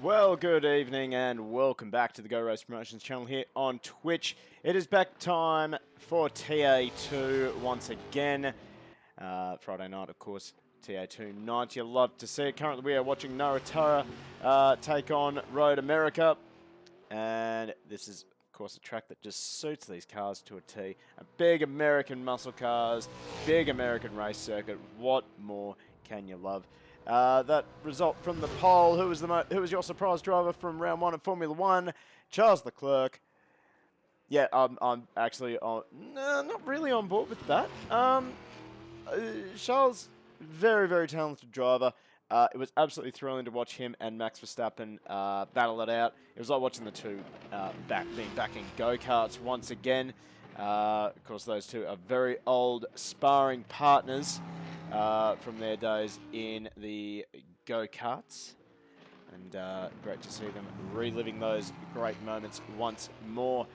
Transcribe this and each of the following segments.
Well, good evening and welcome back to the Go Race Promotions channel here on Twitch. It is back time for TA2 once again. Friday night, of course, TA2 night. You love to see it. Currently, we are watching Naratara take on Road America. And this is, of course, a track that just suits these cars to a T. A big American muscle cars, big American race circuit. What more can you love? That result from the poll. Who was your surprise driver from round one of Formula One? Charles Leclerc. Yeah, I'm actually not really on board with that. Charles, very, very talented driver. It was absolutely thrilling to watch him and Max Verstappen battle it out. It was like watching the two being back in go-karts once again. Of course, those two are very old sparring partners from their days in the go-karts. And great to see them reliving those great moments once more.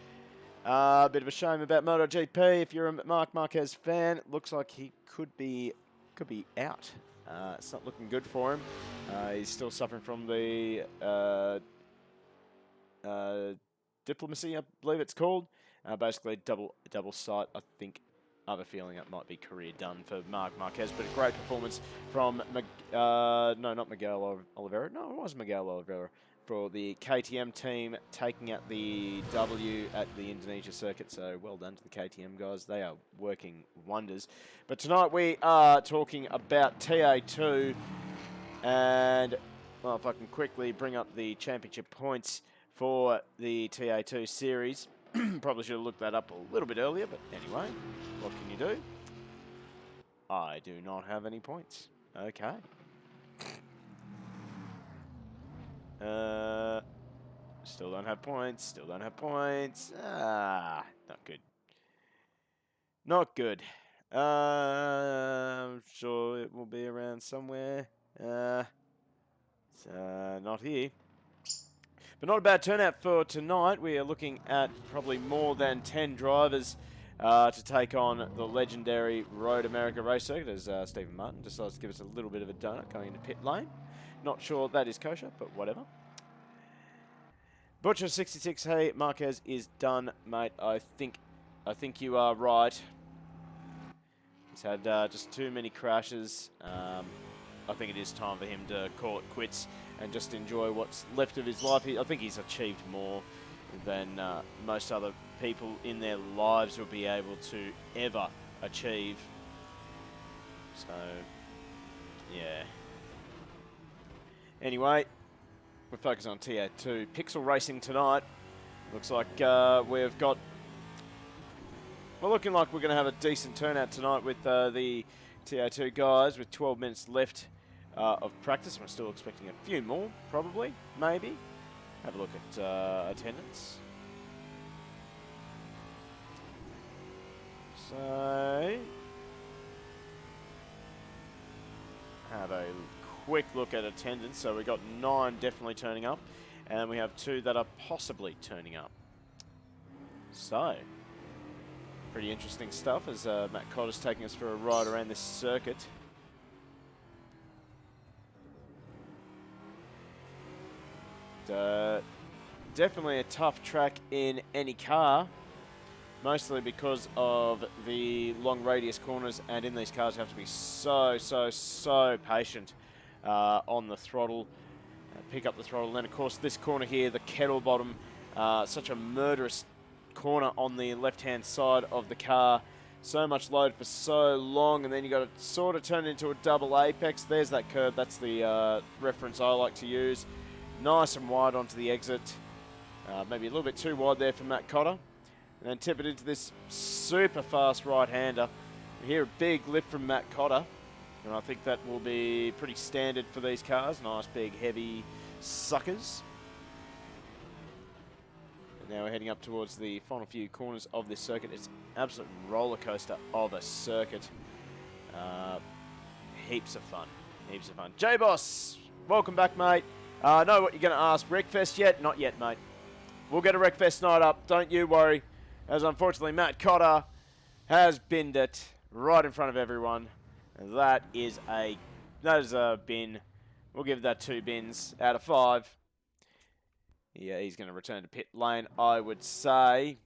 A bit of a shame about MotoGP. If you're a Marc Marquez fan, it looks like he could be out. It's not looking good for him. He's still suffering from the diplomacy, I believe it's called. Basically, double sight. I have a feeling that might be career done for Marc Marquez, but a great performance from no, not Miguel Oliveira. No, it was Miguel Oliveira for the KTM team, taking out the W at the Indonesia circuit. So well done to the KTM guys. They are working wonders. But tonight we are talking about TA2, and well, if I can quickly bring up the championship points for the TA2 series. Probably should have looked that up a little bit earlier, but anyway, what can you do? I do not have any points. Okay. Still don't have points. Still don't have points. Not good. Not good. I'm sure it will be around somewhere. It's not here. But not a bad turnout for tonight. We are looking at probably more than 10 drivers to take on the legendary Road America race circuit as Stephen Martin decides to give us a little bit of a donut going into pit lane. Not sure that is kosher, but whatever. Butcher66, hey, Marquez is done, mate. I think you are right. He's had just too many crashes. I think it is time for him to call it quits and just enjoy what's left of his life. I think he's achieved more than most other people in their lives will be able to ever achieve. So, yeah. Anyway, we're focused on TA2. Pixel Racing tonight. Looks like we're looking like we're going to have a decent turnout tonight with the TA2 guys with 12 minutes left of practice. We're still expecting a few more, probably, maybe. Have a look at attendance. So, have a quick look at attendance. So we got 9 definitely turning up, and we have 2 that are possibly turning up. So, pretty interesting stuff as Matt Cotter's taking us for a ride around this circuit. Definitely a tough track in any car, mostly because of the long radius corners, and in these cars you have to be so patient on the throttle, pick up the throttle. And then of course this corner here, the kettle bottom, such a murderous corner on the left hand side of the car. So much load for so long, and then you got to sort of turn it into a double apex. There's that curve. That's the reference I like to use. Nice and wide onto the exit. Maybe a little bit too wide there for Matt Cotter. And then tip it into this super fast right-hander. We hear a big lift from Matt Cotter, and I think that will be pretty standard for these cars. Nice big heavy suckers. And now we're heading up towards the final few corners of this circuit. It's an absolute roller coaster of a circuit. Heaps of fun. Heaps of fun. J-Boss, welcome back, mate. Know what you're going to ask. Wreckfest yet? Not yet, mate. We'll get a Wreckfest night up. Don't you worry. As unfortunately, Matt Cotter has binned it right in front of everyone. And that is a bin. We'll give that 2 bins out of 5. Yeah, he's going to return to pit lane, I would say.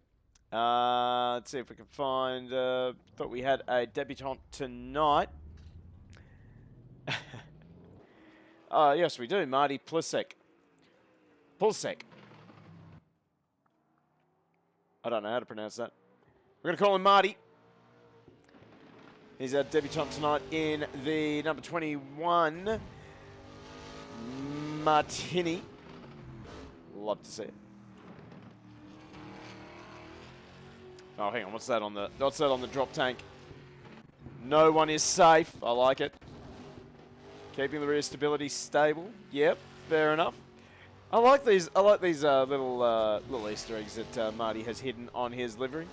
Let's see if we can find... thought we had a debutant tonight. Yes, we do. Marty Pulsek. I don't know how to pronounce that. We're going to call him Marty. He's our debutant tonight in the number 21 Martini. Love to see it. Oh, hang on. What's that on the drop tank? No one is safe. I like it. Keeping the rear stability stable. Yep, fair enough. I like these little Easter eggs that Marty has hidden on his livery.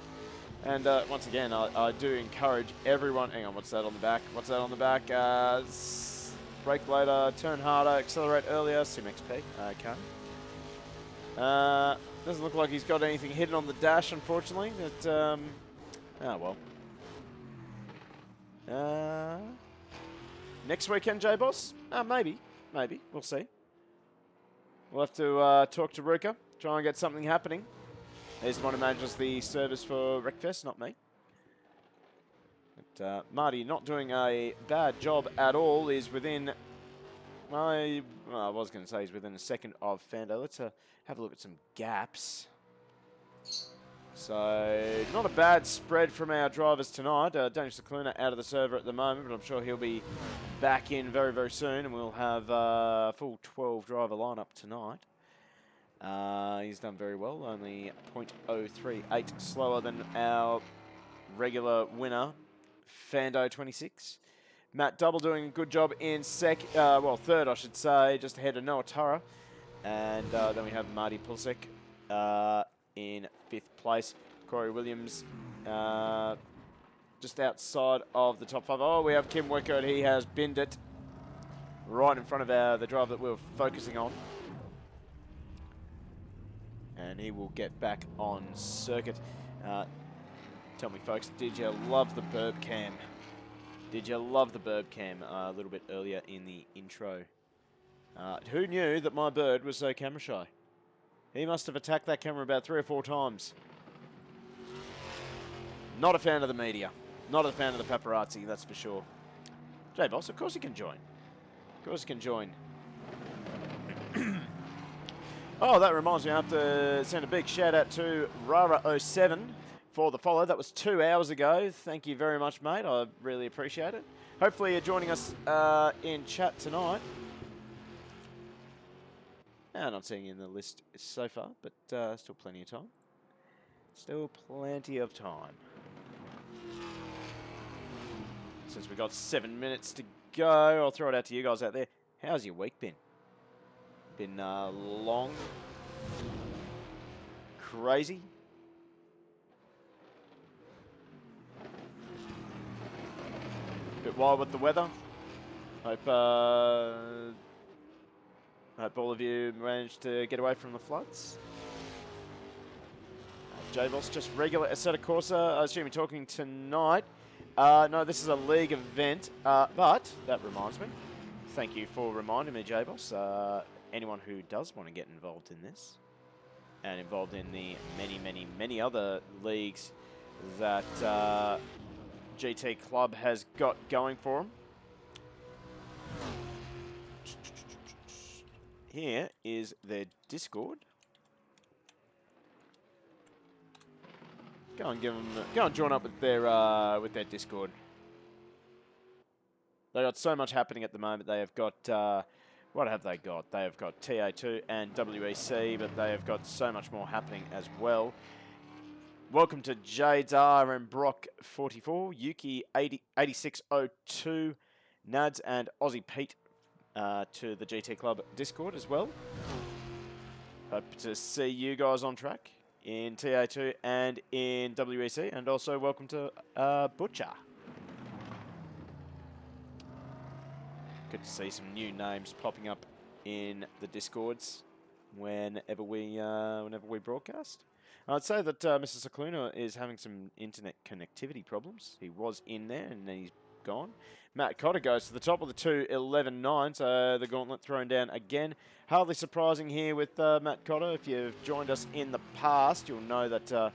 And once again, I do encourage everyone. Hang on, what's that on the back? Brake later, turn harder, accelerate earlier, Sim XP. Okay. Doesn't look like he's got anything hidden on the dash, unfortunately. But, oh well. Next weekend, J-Boss? Maybe. We'll see. We'll have to talk to Ruka, try and get something happening. He's the one who manages the service for Wreckfest, not me. But Marty, not doing a bad job at all, is within... I was going to say he's within a second of Fando. Let's have a look at some gaps. So, not a bad spread from our drivers tonight. Daniel Cicluna out of the server at the moment, but I'm sure he'll be back in very, very soon, and we'll have a full 12 driver lineup tonight. He's done very well, only 0.038 slower than our regular winner, Fando 26. Matt Double doing a good job in third, I should say, just ahead of Noah Turra. And then we have Marty Pulsek in 5th place. Corey Williams just outside of the top 5. Oh, we have Kim Wickert. He has binned it right in front of the driver that we were focusing on. And he will get back on circuit. Tell me, folks, did you love the burb cam? Did you love the burb cam a little bit earlier in the intro? Who knew that my bird was so camera shy? He must have attacked that camera about 3 or 4 times. Not a fan of the media. Not a fan of the paparazzi, that's for sure. J-Boss, of course he can join. Of course he can join. Oh, that reminds me, I have to send a big shout out to Rara07 for the follow. That was 2 hours ago. Thank you very much, mate. I really appreciate it. Hopefully you're joining us in chat tonight. I'm not seeing you in the list so far, but still plenty of time. Still plenty of time. Since we've got 7 minutes to go, I'll throw it out to you guys out there. How's your week been? Been long, crazy. Bit wild with the weather. Hope all of you managed to get away from the floods. J-Boss, just regular Assetto Corsa. I assume you're talking tonight. No, this is a league event, but that reminds me. Thank you for reminding me, J-Boss. Anyone who does want to get involved in this and involved in the many other leagues that GT Club has got going for them. Here is their Discord. Go and join up with their Discord. They got so much happening at the moment. They have got what have they got? They have got TA2 and WEC, but they have got so much more happening as well. Welcome to Jadar and Brock 44, Yuki 8602, Nads and Aussie Pete to the GT Club Discord as well. Hope to see you guys on track in TA2 and in WEC, and also welcome to Butcher. Good to see some new names popping up in the Discords whenever we broadcast. I'd say that Mr. Cicluna is having some internet connectivity problems. He was in there and then he's gone. Matt Cotter goes to the top of the 2:11.9, so the gauntlet thrown down again. Hardly surprising here with Matt Cotter. If you've joined us in the past, you'll know that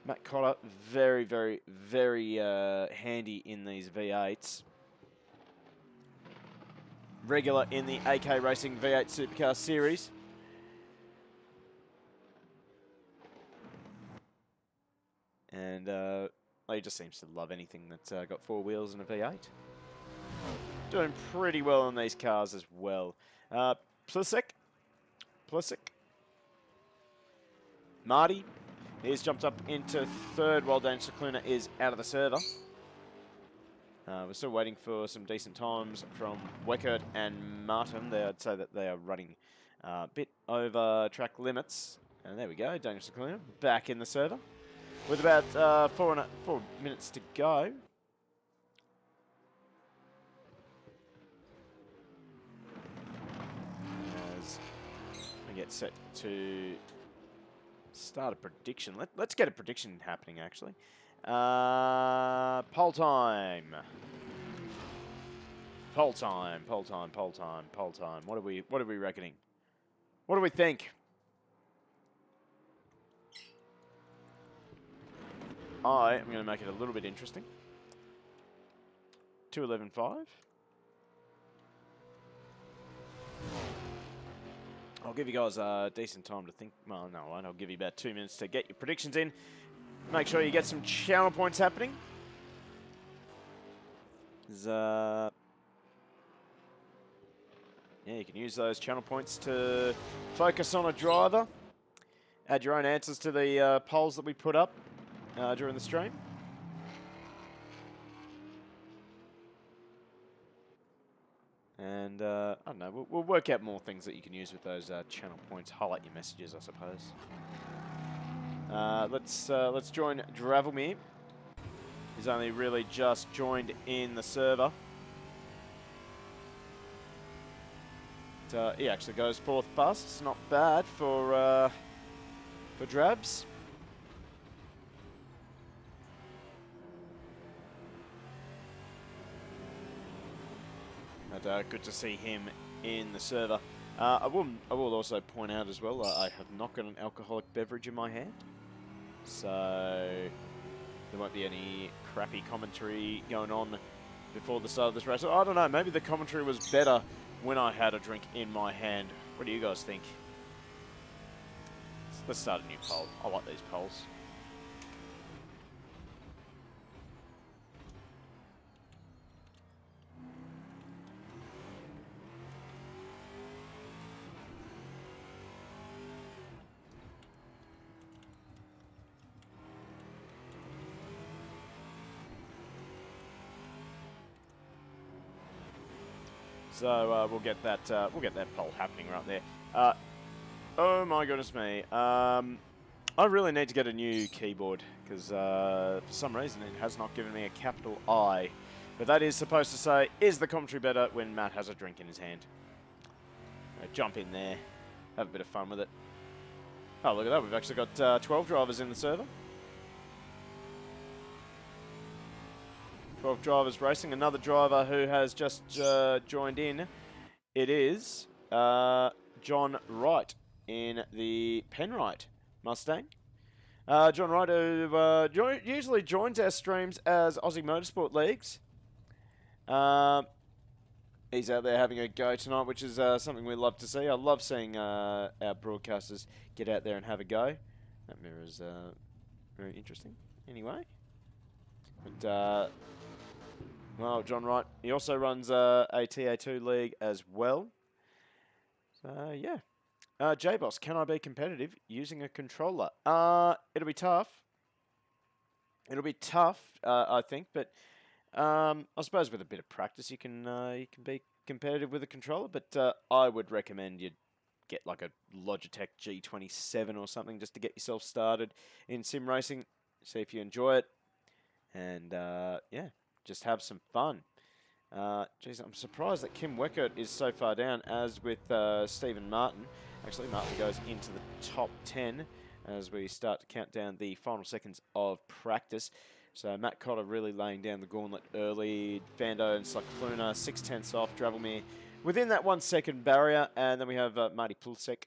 Matt Cotter, very, very, very handy in these V8s. Regular in the AK Racing V8 Supercar Series. And he just seems to love anything that's got 4 wheels and a V8. Doing pretty well on these cars as well. Plisek. Marty. He's jumped up into 3rd while Dan Cicluna is out of the server. We're still waiting for some decent times from Weckert and Martin. I'd say that they are running a bit over track limits. And there we go, Daniel Cicluna back in the server. With about 4 minutes to go. As we get set to start a prediction. Let's get a prediction happening, actually. Poll time. Poll time. What are we reckoning? What do we think? I am going to make it a little bit interesting. 2:11.5. I'll give you guys a decent time to think. Well, no, I won't. I'll give you about 2 minutes to get your predictions in. Make sure you get some channel points happening. Yeah, you can use those channel points to focus on a driver. Add your own answers to the polls that we put up during the stream. And, I don't know, we'll work out more things that you can use with those channel points. Highlight your messages, I suppose. Let's join Dravelmir. He's only really just joined in the server. He actually goes 4th fast. It's not bad for Drabs. But good to see him in the server. I will also point out as well, I have not got an alcoholic beverage in my hand. So there won't be any crappy commentary going on before the start of this race. I don't know, maybe the commentary was better when I had a drink in my hand. What do you guys think? Let's start a new poll. I like these polls. So we'll get that poll happening right there. Oh my goodness me! I really need to get a new keyboard because for some reason it has not given me a capital I. But that is supposed to say, is the commentary better when Matt has a drink in his hand? Jump in there, have a bit of fun with it. Oh, look at that! We've actually got 12 drivers in the server. 12 drivers racing. Another driver who has just joined in. It is John Wright in the Penrite Mustang. John Wright, who usually joins our streams as Aussie Motorsport Leagues. He's out there having a go tonight, which is something we love to see. I love seeing our broadcasters get out there and have a go. That mirror is very interesting. Anyway. But, well, John Wright, he also runs a TA2 league as well. So, yeah. J-Boss, can I be competitive using a controller? It'll be tough. It'll be tough, I think, but I suppose with a bit of practice you can be competitive with a controller, but I would recommend you get like a Logitech G27 or something just to get yourself started in sim racing, see if you enjoy it, and yeah, just have some fun. Geez, I'm surprised that Kim Weckert is so far down, as with Stephen Martin. Actually, Martin goes into the top 10 as we start to count down the final seconds of practice. So Matt Cotter really laying down the gauntlet early. Fando and Cycluna, 6/10 off. Dravelmere within that 1 second barrier. And then we have Marty Plusek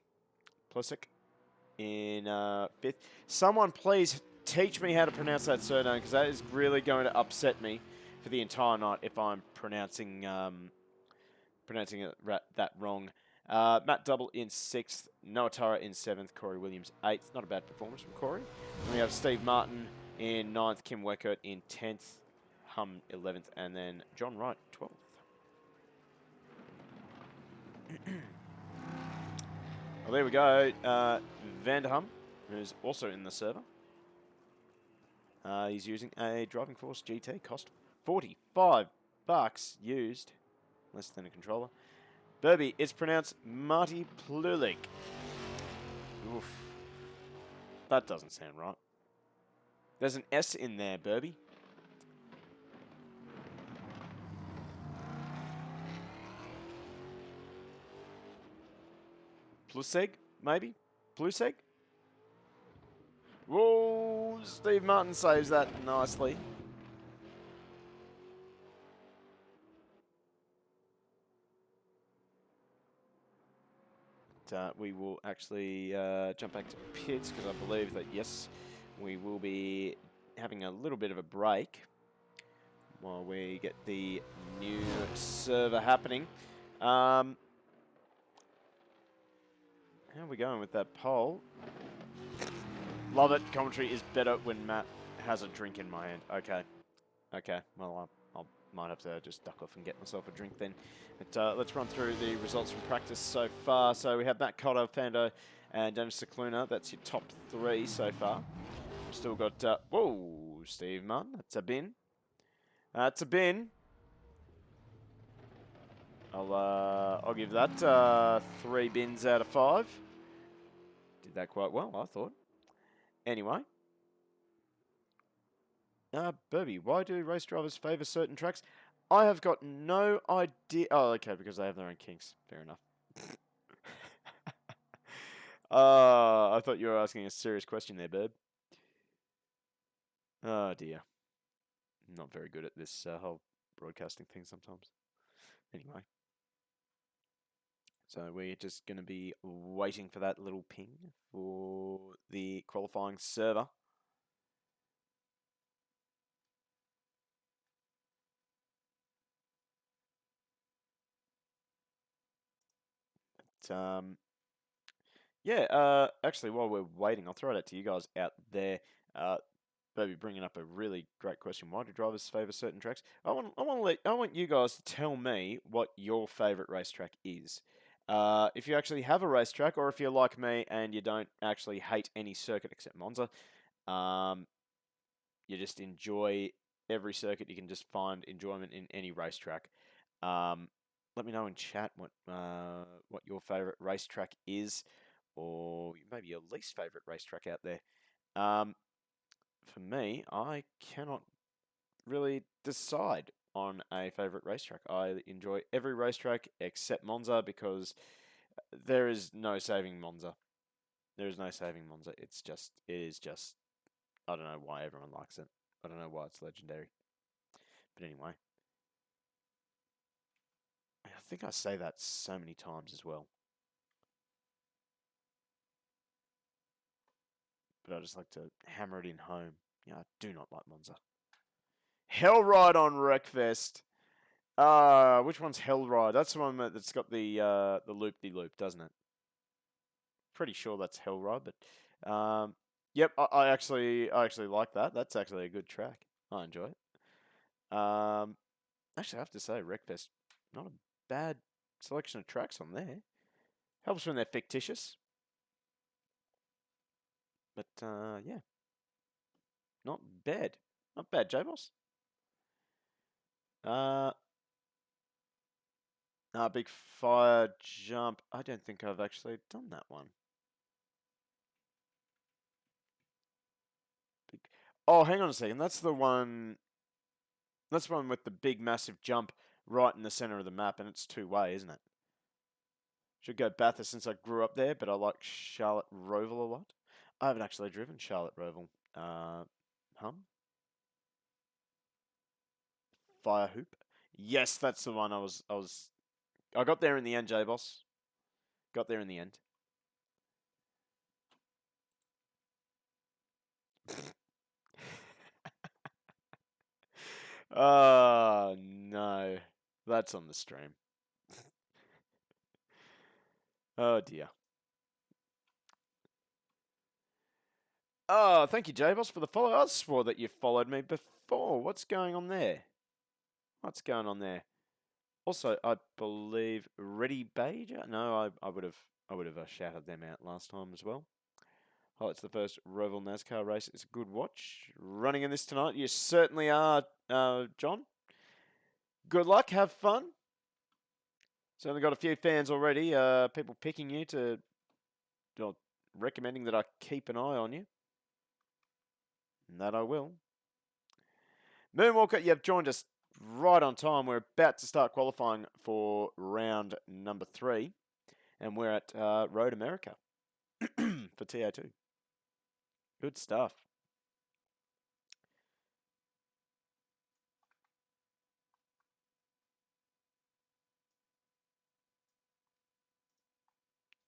in 5th. Someone please teach me how to pronounce that surname, because that is really going to upset me for the entire night if I'm pronouncing it that wrong. Matt Double in 6th, Noah Tara in 7th, Corey Williams 8th. Not a bad performance from Corey. And we have Steve Martin in 9th, Kim Weckert in 10th, Hum 11th, and then John Wright 12th. Well, there we go. Vanderham, who's also in the server. He's using a Driving Force GT, cost $45 used, less than a controller. Burby, it's pronounced Marty Plulik. Oof. That doesn't sound right. There's an S in there, Burby. Pluseg, maybe? Pluseg? Whoa, Steve Martin saves that nicely. We will actually jump back to pits, because I believe that, yes, we will be having a little bit of a break while we get the new server happening. How are we going with that poll? Love it. Commentary is better when Matt has a drink in my hand. Okay. Okay. Well, I might have to just duck off and get myself a drink then. But let's run through the results from practice so far. So we have Matt Cotter, Fando, and Dennis Cicluna. That's your top 3 so far. We've still got, whoa, Steve Martin. That's a bin. That's a bin. I'll give that 3 bins out of 5. Did that quite well, I thought. Anyway. Burby, why do race drivers favour certain tracks? I have got no idea. Oh, okay, because they have their own kinks. Fair enough. I thought you were asking a serious question there, Burb. Oh, dear. I'm not very good at this whole broadcasting thing sometimes. Anyway. So we're just going to be waiting for that little ping for the qualifying server. But, yeah, actually, while we're waiting, I'll throw it out to you guys out there. Maybe bringing up a really great question. Why do drivers favour certain tracks? I want you guys to tell me what your favourite racetrack is. If you actually have a racetrack, or if you're like me and you don't actually hate any circuit except Monza, you just enjoy every circuit. You can just find enjoyment in any racetrack. Let me know in chat what your favourite racetrack is, or maybe your least favourite racetrack out there. For me, I cannot really decide on a favourite racetrack. I enjoy every racetrack except Monza, because there is no saving Monza. There is no saving Monza. It is just, I don't know why everyone likes it. I don't know why it's legendary. But anyway. I think I say that so many times as well. But I just like to hammer it in home. Yeah, I do not like Monza. Hell Ride on Wreckfest. Which one's Hell Ride? That's the one that's got the loop-de-loop, doesn't it? Pretty sure that's Hell Ride, but yep, I actually like that. That's actually a good track. I enjoy it. Actually, I have to say, Wreckfest, not a bad selection of tracks on there. Helps when they're fictitious. But yeah, not bad. Not bad, J-Boss. Big Fire Jump. I don't think I've actually done that one. Oh, hang on a second. That's the one. That's the one with the big, massive jump right in the center of the map, and it's 2-way, isn't it? Should go Bathurst since I grew up there, but I like Charlotte Roval a lot. I haven't actually driven Charlotte Roval. Hum? fire hoop. Yes, that's the one I got there in the end, J-Boss. Got there in the end. Oh, no. That's on the stream. Oh, dear. Oh, thank you, J-Boss, for the follow. I swore that you followed me before. What's going on there? What's going on there? Also, I believe Ready Baja. No, I would have shouted them out last time as well. Oh, it's the first Roval NASCAR race. It's a good watch. Running in this tonight, you certainly are, John. Good luck. Have fun. Certainly got a few fans already. People picking you to, recommending that I keep an eye on you. And that I will. Moonwalker, you've joined us right on time. We're about to start qualifying for round number 3. And we're at Road America for TA2. Good stuff.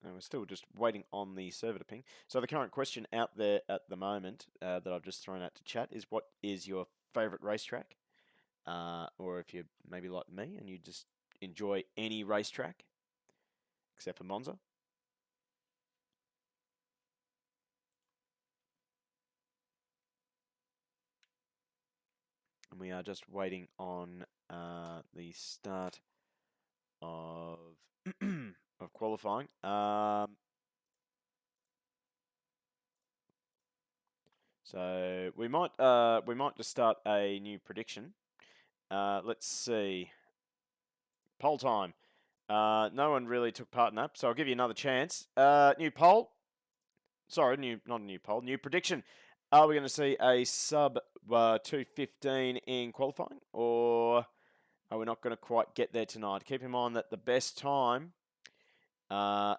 And we're still just waiting on the server to ping. So the current question out there at the moment that I've just thrown out to chat is, what is your favourite racetrack? Or if you're maybe like me and you just enjoy any racetrack, except for Monza. And we are just waiting on the start of of qualifying. So we might just start a new prediction. Let's see. Poll time. No one really took part in that, so I'll give you another chance. New poll. Sorry, not a new poll. New prediction. Are we going to see a sub 2:15 in qualifying, or are we not going to quite get there tonight? Keep in mind that the best time that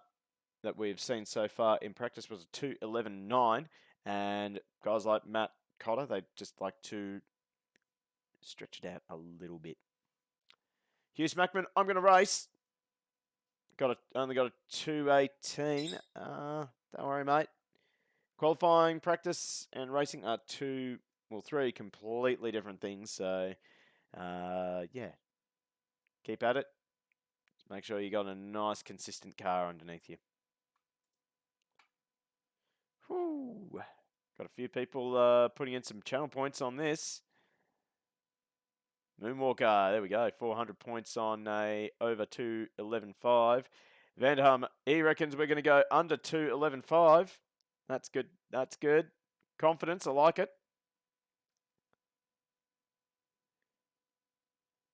we've seen so far in practice was a 2:11.9, and guys like Matt Cotter, they just like to stretch it out a little bit. Hugh Smackman, I'm going to race. Only got a 2:18. Don't worry, mate. Qualifying, practice, and racing are 3 completely different things. So, yeah, keep at it. Just make sure you got a nice, consistent car underneath you. Whew. Got a few people putting in some channel points on this. Moonwalker, there we go. 400 points on a over 2:11.5. Vanderham, he reckons we're going to go under 2:11.5. That's good. That's good. Confidence, I like it.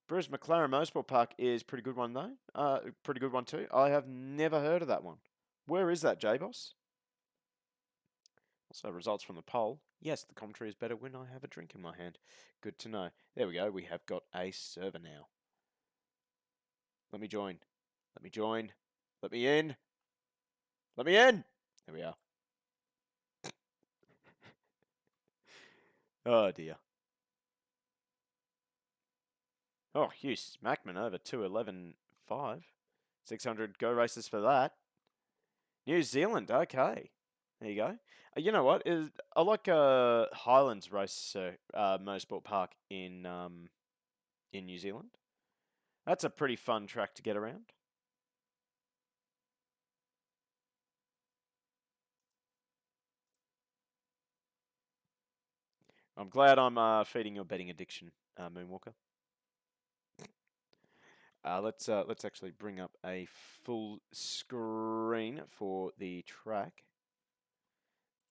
Bruce McLaren Motorsport Park is pretty good one though. Pretty good one too. I have never heard of that one. Where is that, J-Boss? Also, results from the poll. Yes, the commentary is better when I have a drink in my hand. Good to know. There we go. We have got a server now. Let me join. Let me join. Let me in. Let me in. There we are. Oh, dear. Oh, Hugh Smackman over 2:11.5. 600 go races for that. New Zealand, okay. There you go. You know what? I like Highlands Race Motorsport Park in New Zealand. That's a pretty fun track to get around. I'm glad I'm feeding your betting addiction, Moonwalker. Let's actually bring up a full screen for the track.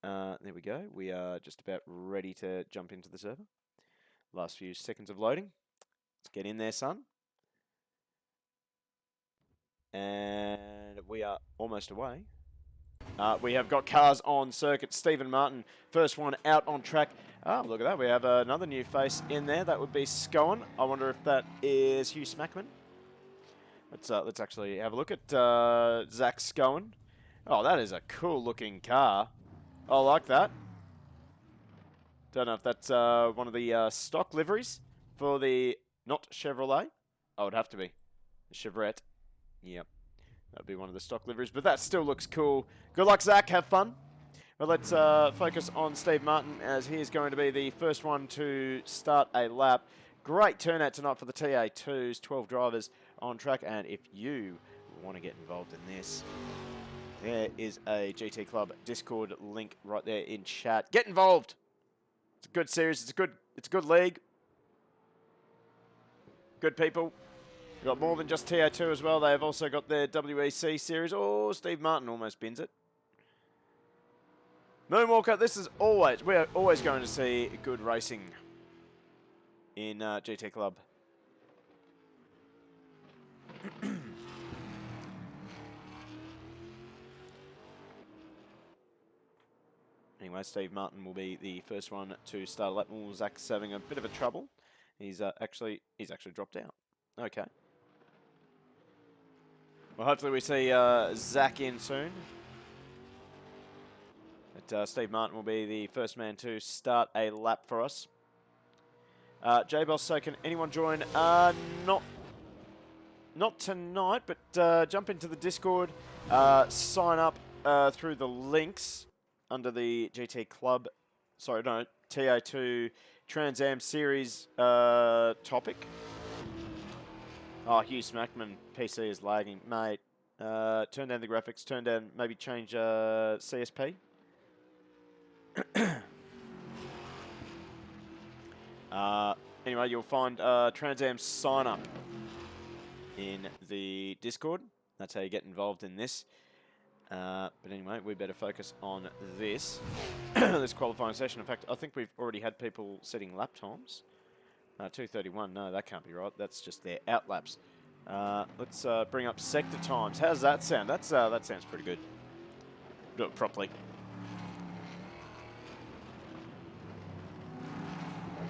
There we go. We are just about ready to jump into the server. Last few seconds of loading. Let's get in there, son. And we are almost away. We have got cars on circuit. Stephen Martin, first one out on track. Oh, look at that. We have another new face in there. That would be Scowen. I wonder if that is Hugh Smackman. Let's actually have a look at Zach Scowen. Oh, that is a cool looking car. I like that. Don't know if that's one of the stock liveries for the Not Chevrolet. Oh, it'd have to be. Chevrolet. Yep. That'd be one of the stock liveries, but that still looks cool. Good luck, Zach. Have fun. But let's focus on Steve Martin, as he is going to be the first one to start a lap. Great turnout tonight for the TA2s, 12 drivers on track. And if you want to get involved in this, there is a GT Club Discord link right there in chat. Get involved. It's a good series. It's a good league. Good people. We've got more than just TA2 as well. They have also got their WEC series. Oh, Steve Martin almost bins it. Moonwalker, we're always going to see good racing in GT Club. Anyway, Steve Martin will be the first one to start a lap. Zach's having a bit of a trouble. He's actually dropped out. Okay. Well, hopefully we see Zach in soon. But Steve Martin will be the first man to start a lap for us. J-Boss, so can anyone join? Not tonight, but jump into the Discord. Sign up through the links under the GT Club. Sorry, no, TA2 Trans Am Series topic. Oh, Hugh Smackman, PC is lagging. Mate, turn down the graphics, turn down, maybe change CSP. Anyway, you'll find Trans Am sign up in the Discord. That's how you get involved in this. But anyway, we better focus on this. This qualifying session. In fact, I think we've already had people setting lap times. 2:31. No, that can't be right. That's just their out laps. Let's bring up sector times. How's that sound? That sounds pretty good. Do it properly.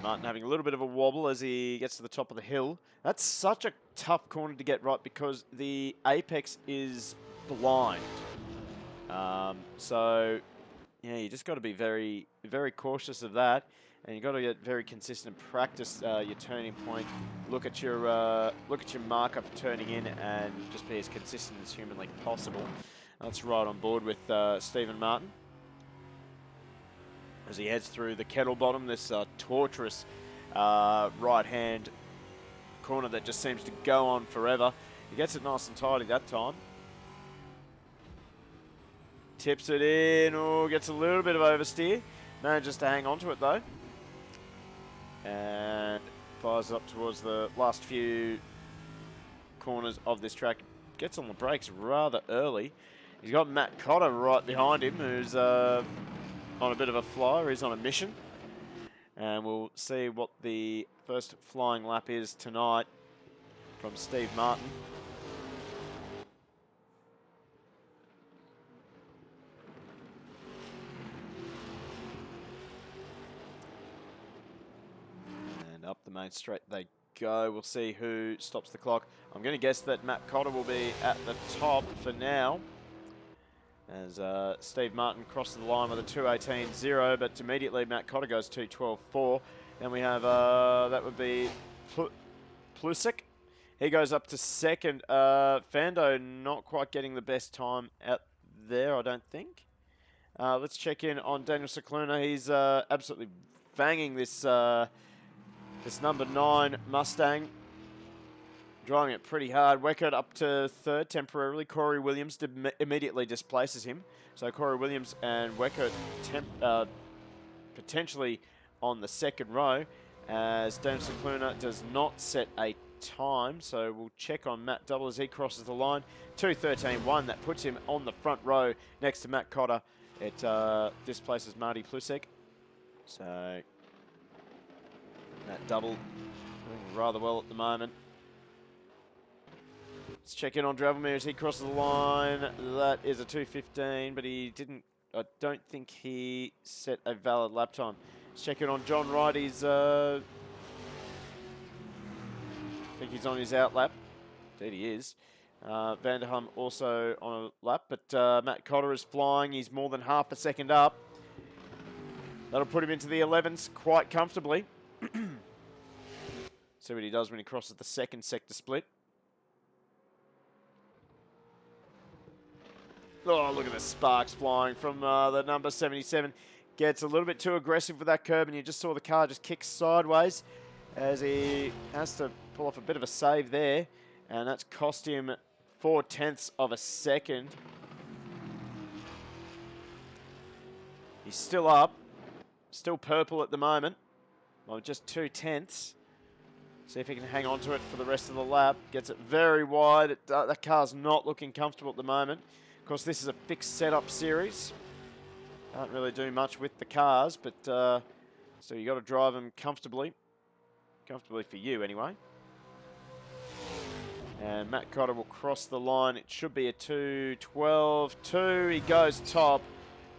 Martin having a little bit of a wobble as he gets to the top of the hill. That's such a tough corner to get right because the apex is blind. So, yeah, you just got to be very, very cautious of that. And you've got to get very consistent, practice your turning point, look at your marker for turning in, and just be as consistent as humanly possible. That's right on board with Stephen Martin as he heads through the kettle bottom, this torturous right-hand corner that just seems to go on forever. He gets it nice and tidy that time. Tips it in, oh, gets a little bit of oversteer. Manages to hang on to it though. And fires up towards the last few corners of this track. Gets on the brakes rather early. He's got Matt Cotter right behind him, who's on a bit of a flyer. He's on a mission. And we'll see what the first flying lap is tonight from Steve Martin. And up the main straight they go. We'll see who stops the clock. I'm going to guess that Matt Cotter will be at the top for now, as Steve Martin crosses the line with a 2:18.0, but immediately Matt Cotter goes 2:12.4. Then we have, that would be Plusik. He goes up to second. Fando not quite getting the best time out there, I don't think. Let's check in on Daniel Cicluna. He's absolutely banging this, this number 9 Mustang. Driving it pretty hard. Weckert up to third temporarily. Corey Williams immediately displaces him. So Corey Williams and Weckert potentially on the second row, as Daniel Cicluna does not set a time. So we'll check on Matt Double as he crosses the line. 2:13.1. That puts him on the front row next to Matt Cotter. It displaces Marty Plusek. So Matt Double doing rather well at the moment. Let's check in on Dravelmere as he crosses the line. That is a 2:15, but he didn't, I don't think he set a valid lap time. Let's check in on John Wright. He's, I think he's on his out lap. Indeed he is. Vanderham also on a lap, but Matt Cotter is flying. He's more than half a second up. That'll put him into the 11s quite comfortably. See what he does when he crosses the second sector split. Oh, look at the sparks flying from the number 77. Gets a little bit too aggressive with that curb, and you just saw the car just kick sideways as he has to pull off a bit of a save there. And that's cost him 0.4 of a second. He's still up. Still purple at the moment. Well, just 0.2. See if he can hang on to it for the rest of the lap. Gets it very wide. That car's not looking comfortable at the moment. Of course, this is a fixed setup series. Can't really do much with the cars, but so you got to drive them comfortably. Comfortably for you, anyway. And Matt Cotter will cross the line. It should be a 2.12.2. He goes top.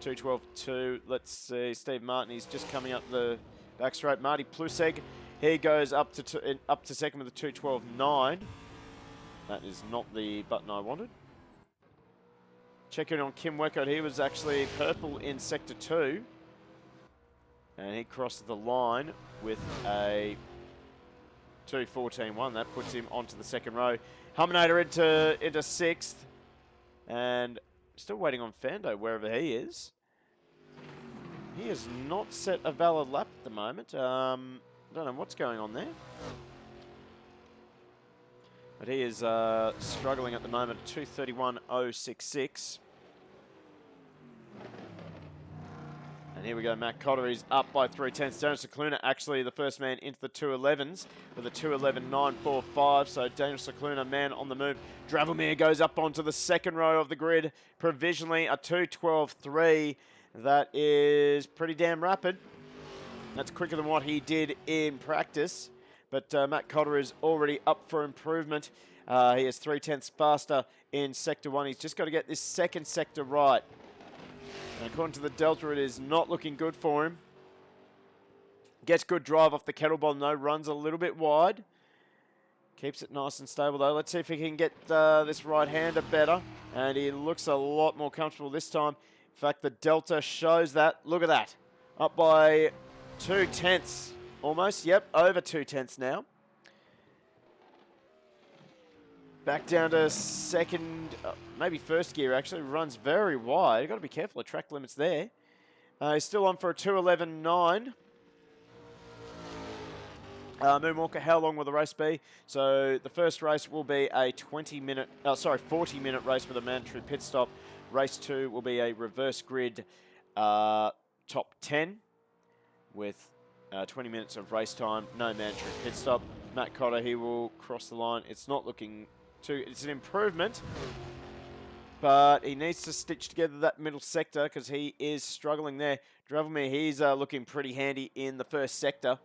2.12.2. Let's see. Steve Martin, he's just coming up the back straight. Marty Pluseg, he goes up to second with a 2.12.9. That is not the button I wanted. Check in on Kim Weckert. He was actually purple in Sector 2. And he crossed the line with a 2.14.1. That puts him onto the second row. Humminator into 6th. And still waiting on Fando wherever he is. He has not set a valid lap at the moment. I don't know what's going on there. But he is struggling at the moment at 2.31.066. And here we go, Matt Cotter is up by 0.3. Daniel Cicluna actually the first man into the 2.11s with a 2.11.945. So Daniel Cicluna, man on the move. Dravelmere goes up onto the second row of the grid. Provisionally a 2.12.3. That is pretty damn rapid. That's quicker than what he did in practice. But Matt Cotter is already up for improvement. He is 0.3 faster in Sector 1. He's just got to get this second sector right. And according to the Delta, it is not looking good for him. Gets good drive off the kettle bomb, though. Runs a little bit wide. Keeps it nice and stable, though. Let's see if he can get this right-hander better. And he looks a lot more comfortable this time. In fact, the Delta shows that. Look at that. Up by 0.2. Almost, yep, over 0.2 now. Back down to second, maybe first gear actually. Runs very wide. You've got to be careful of track limits there. He's still on for a 2.11.9. Moonwalker, how long will the race be? So the first race will be a 40-minute race with a mandatory pit stop. Race 2 will be a reverse grid top 10 with 20 minutes of race time, no mandatory pit stop. Matt Cotter, he will cross the line. It's not looking too... It's an improvement, but he needs to stitch together that middle sector because he is struggling there. Dravelmere, he's looking pretty handy in the first sector.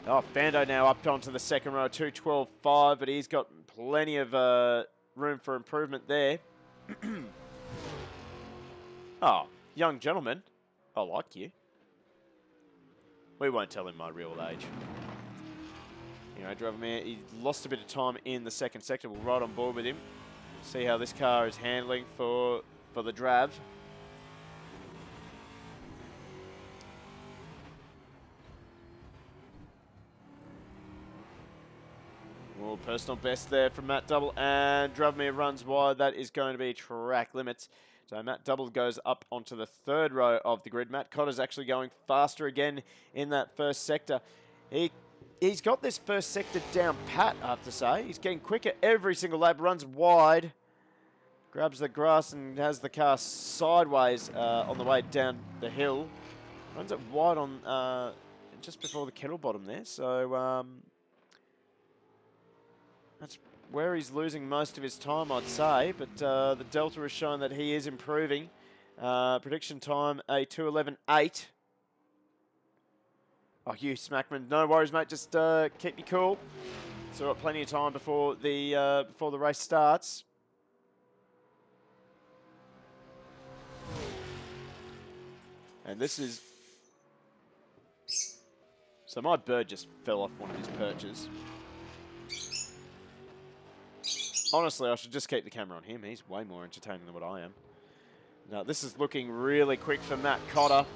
Oh, Fando now up onto the second row, 2.12.5, but he's got plenty of room for improvement there. Oh, young gentleman, I like you. We won't tell him my real age. Anyway, Dravelmere, he lost a bit of time in the second sector. We'll ride on board with him. See how this car is handling for the Drav. Well, personal best there from Matt Double, and Dravelmere runs wide. That is going to be track limits. So Matt Double goes up onto the third row of the grid. Matt Cotter's actually going faster again in that first sector. He's got this first sector down pat, I have to say. He's getting quicker every single lap, runs wide, grabs the grass and has the car sideways on the way down the hill. Runs it wide on just before the kettle bottom there. So that's where he's losing most of his time, I'd say, but the Delta has shown that he is improving. Prediction time, a 2.11.8. Oh, Hugh Smackman, no worries, mate. Just keep me cool. So we've got plenty of time before the race starts. And this is... So my bird just fell off one of his perches. Honestly, I should just keep the camera on him. He's way more entertaining than what I am. Now, this is looking really quick for Matt Cotter.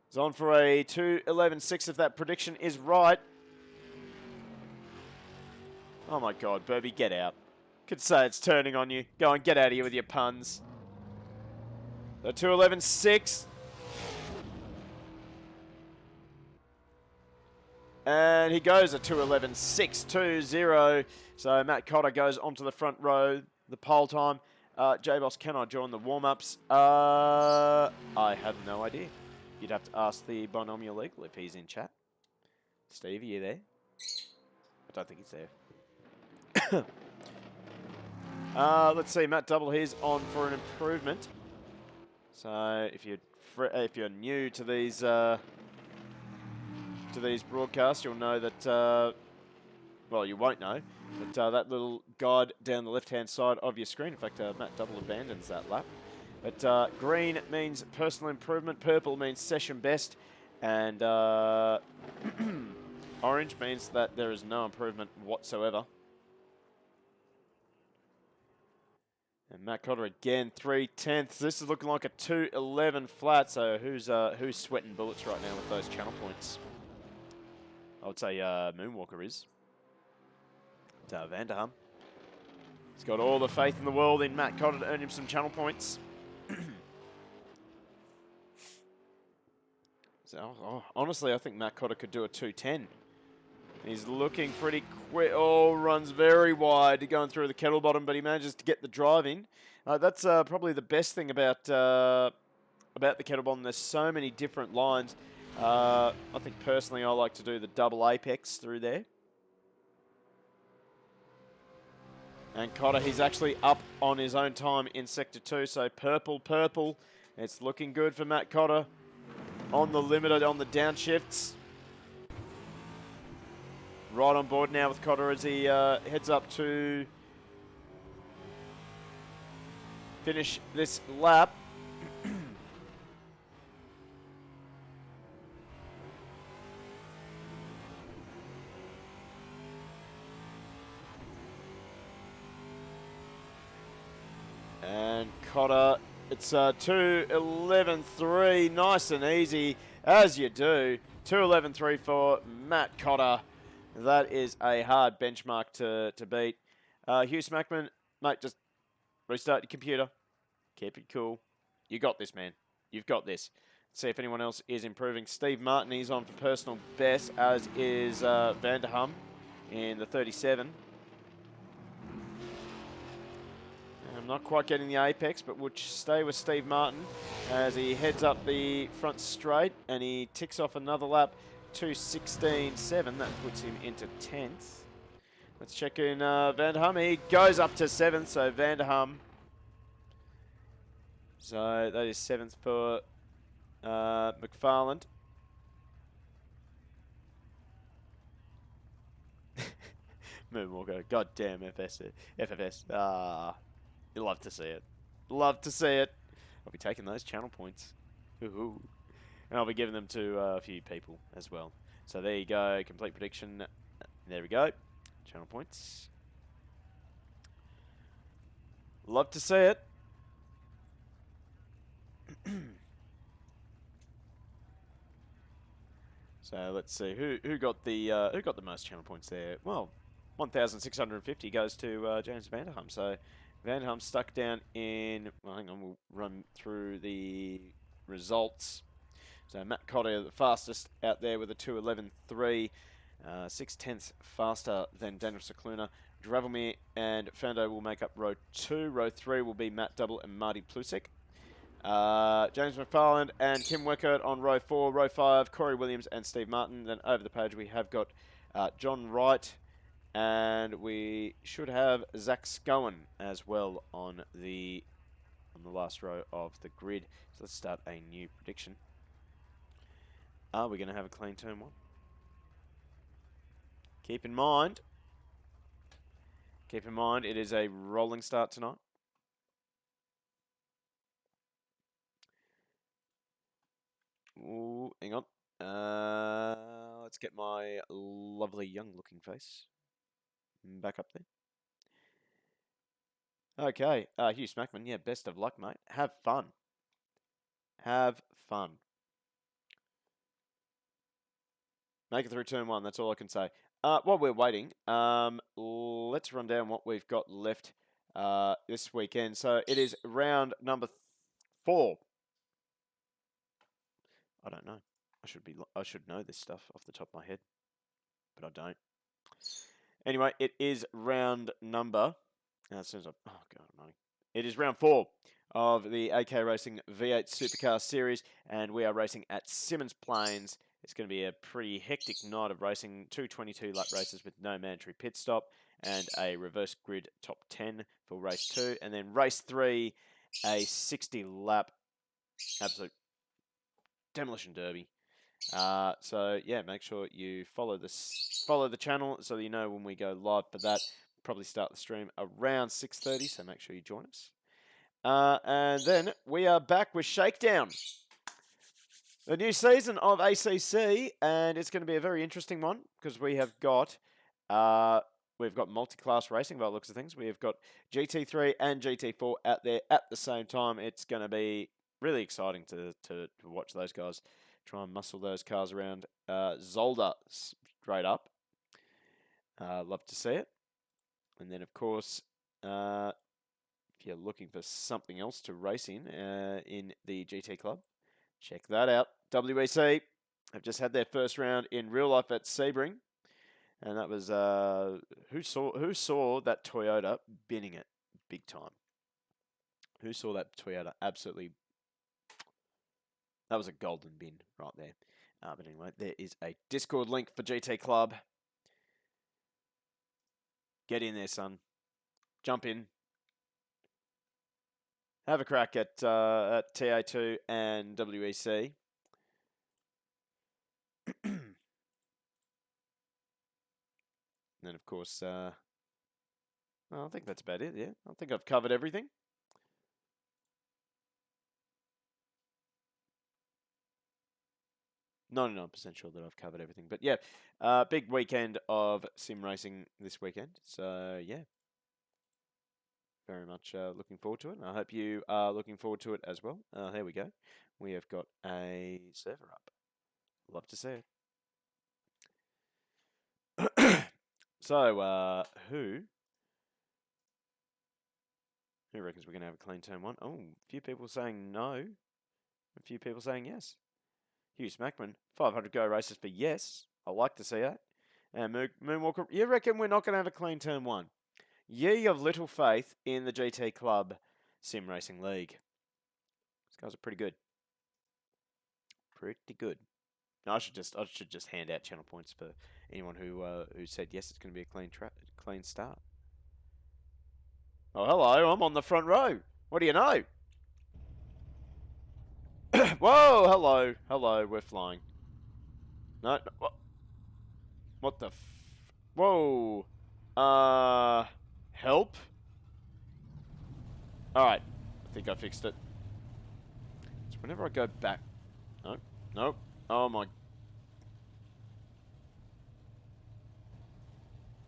He's on for a 2.11.6 if that prediction is right. Oh my God, Burby, get out. Could say it's turning on you. Go and get out of here with your puns. The 2:11.6. And he goes a 2:11.620. So Matt Cotter goes onto the front row. The pole time. J-Boss, can I join the warm-ups? I have no idea. You'd have to ask the Binomial Legal if he's in chat. Steve, are you there? I don't think he's there. Let's see. Matt Double here's on for an improvement. So if you're new to these broadcasts, you'll know that. Well, you won't know, but that little guide down the left-hand side of your screen. In fact, Matt Double abandons that lap. But green means personal improvement, purple means session best, and orange means that there is no improvement whatsoever. And Matt Cotter again, 3/10. This is looking like a 2:11 flat. So who's sweating bullets right now with those channel points? I would say Moonwalker is. Vanderham. He's got all the faith in the world in Matt Cotter to earn him some channel points. So, honestly, I think Matt Cotter could do a 2:10. He's looking pretty quick. Oh, runs very wide going through the kettle bottom, but he manages to get the drive in. That's probably the best thing about the kettle bottom. There's so many different lines. I think personally I like to do the double apex through there. And Cotter, he's actually up on his own time in Sector 2. So purple. It's looking good for Matt Cotter on the limiter, on the downshifts. Right on board now with Cotter as he heads up to finish this lap. And Cotter, it's 2:11.3, nice and easy, as you do. 2:11.3 for Matt Cotter. That is a hard benchmark to beat. Hugh Smackman, mate, just restart your computer. Keep it cool. You got this, man. You've got this. Let's see if anyone else is improving. Steve Martin, he's on for personal best, as is Vanderham in the 37. I'm not quite getting the apex, but we'll stay with Steve Martin as he heads up the front straight and he ticks off another lap, 2:16.7. That puts him into 10th. Let's check in Vanderham. He goes up to 7th, so Vanderham. So that is 7th for McFarland. Moonwalker, goddamn FFS. You'll love to see it. Love to see it. I'll be taking those channel points. Ooh. And I'll be giving them to a few people as well. So there you go. Complete prediction. There we go. Channel points. Love to see it. So let's see who got the most channel points there. Well, 1,650 goes to James Vanderham. So Vanderham stuck down in. Well, hang on, we'll run through the results. So Matt Cotter, the fastest out there with a 2:11.3, 6/10 faster than Daniel Cicluna. Dravelmere and Fando will make up row 2. Row 3 will be Matt Double and Marty Plusik. James McFarland and Tim Weckert on row 4. Row 5, Corey Williams and Steve Martin. Then over the page we have got John Wright, and we should have Zach Scowen as well on the last row of the grid. So let's start a new prediction. Are we going to have a clean turn 1? Keep in mind, it is a rolling start tonight. Ooh, hang on. Let's get my lovely young-looking face back up there. Okay, Hugh Smackman, yeah, best of luck, mate. Have fun. Have fun. Make it through turn 1, that's all I can say. while we're waiting, let's run down what we've got left this weekend. So it is round number 4. I don't know. I should know this stuff off the top of my head, but I don't. Anyway, it is round number. As soon as oh god, money. It is round 4 of the AK Racing V8 Supercar Series, and we are racing at Symmons Plains. It's going to be a pretty hectic night of racing. 2 22-lap races with no mandatory pit stop, and a reverse grid top 10 for race 2, and then race 3, a 60-lap absolute demolition derby. So yeah, make sure you follow the channel so that you know when we go live for that. Probably start the stream around 6:30, so make sure you join us. And then we are back with Shakedown, the new season of ACC, and it's going to be a very interesting one because we've got multi-class racing by the looks of things. We have got GT3 and GT4 out there at the same time. It's going to be really exciting to watch those guys try and muscle those cars around. Zolder straight up. Love to see it. And then, of course, if you're looking for something else to race in the GT Club, check that out. WEC have just had their first round in real life at Sebring. And that was who saw that Toyota binning it big time? Who saw that Toyota absolutely? That was a golden bin right there. But anyway, there is a Discord link for GT Club. Get in there, son. Jump in. Have a crack at TA2 and WEC. And then, of course, I think that's about it, yeah. I think I've covered everything. Not 99% sure that I've covered everything. But, yeah, big weekend of sim racing this weekend. So, yeah. Very much looking forward to it. And I hope you are looking forward to it as well. There we go. We have got a server up. Love to see it. So, who reckons we're going to have a clean turn 1? Oh, a few people saying no. A few people saying yes. Hugh Smackman, 500 go races for yes. I like to see that. And Moonwalker, you reckon we're not going to have a clean turn 1? Ye of little faith in the GT Club Sim Racing League. These guys are pretty good. Pretty good. No, I should just hand out channel points for anyone who said yes. It's going to be a clean start. Oh, hello! I'm on the front row. What do you know? Whoa! Hello! We're flying. No. What the? Whoa! Help! All right. I think I fixed it. So whenever I go back, nope. Oh my.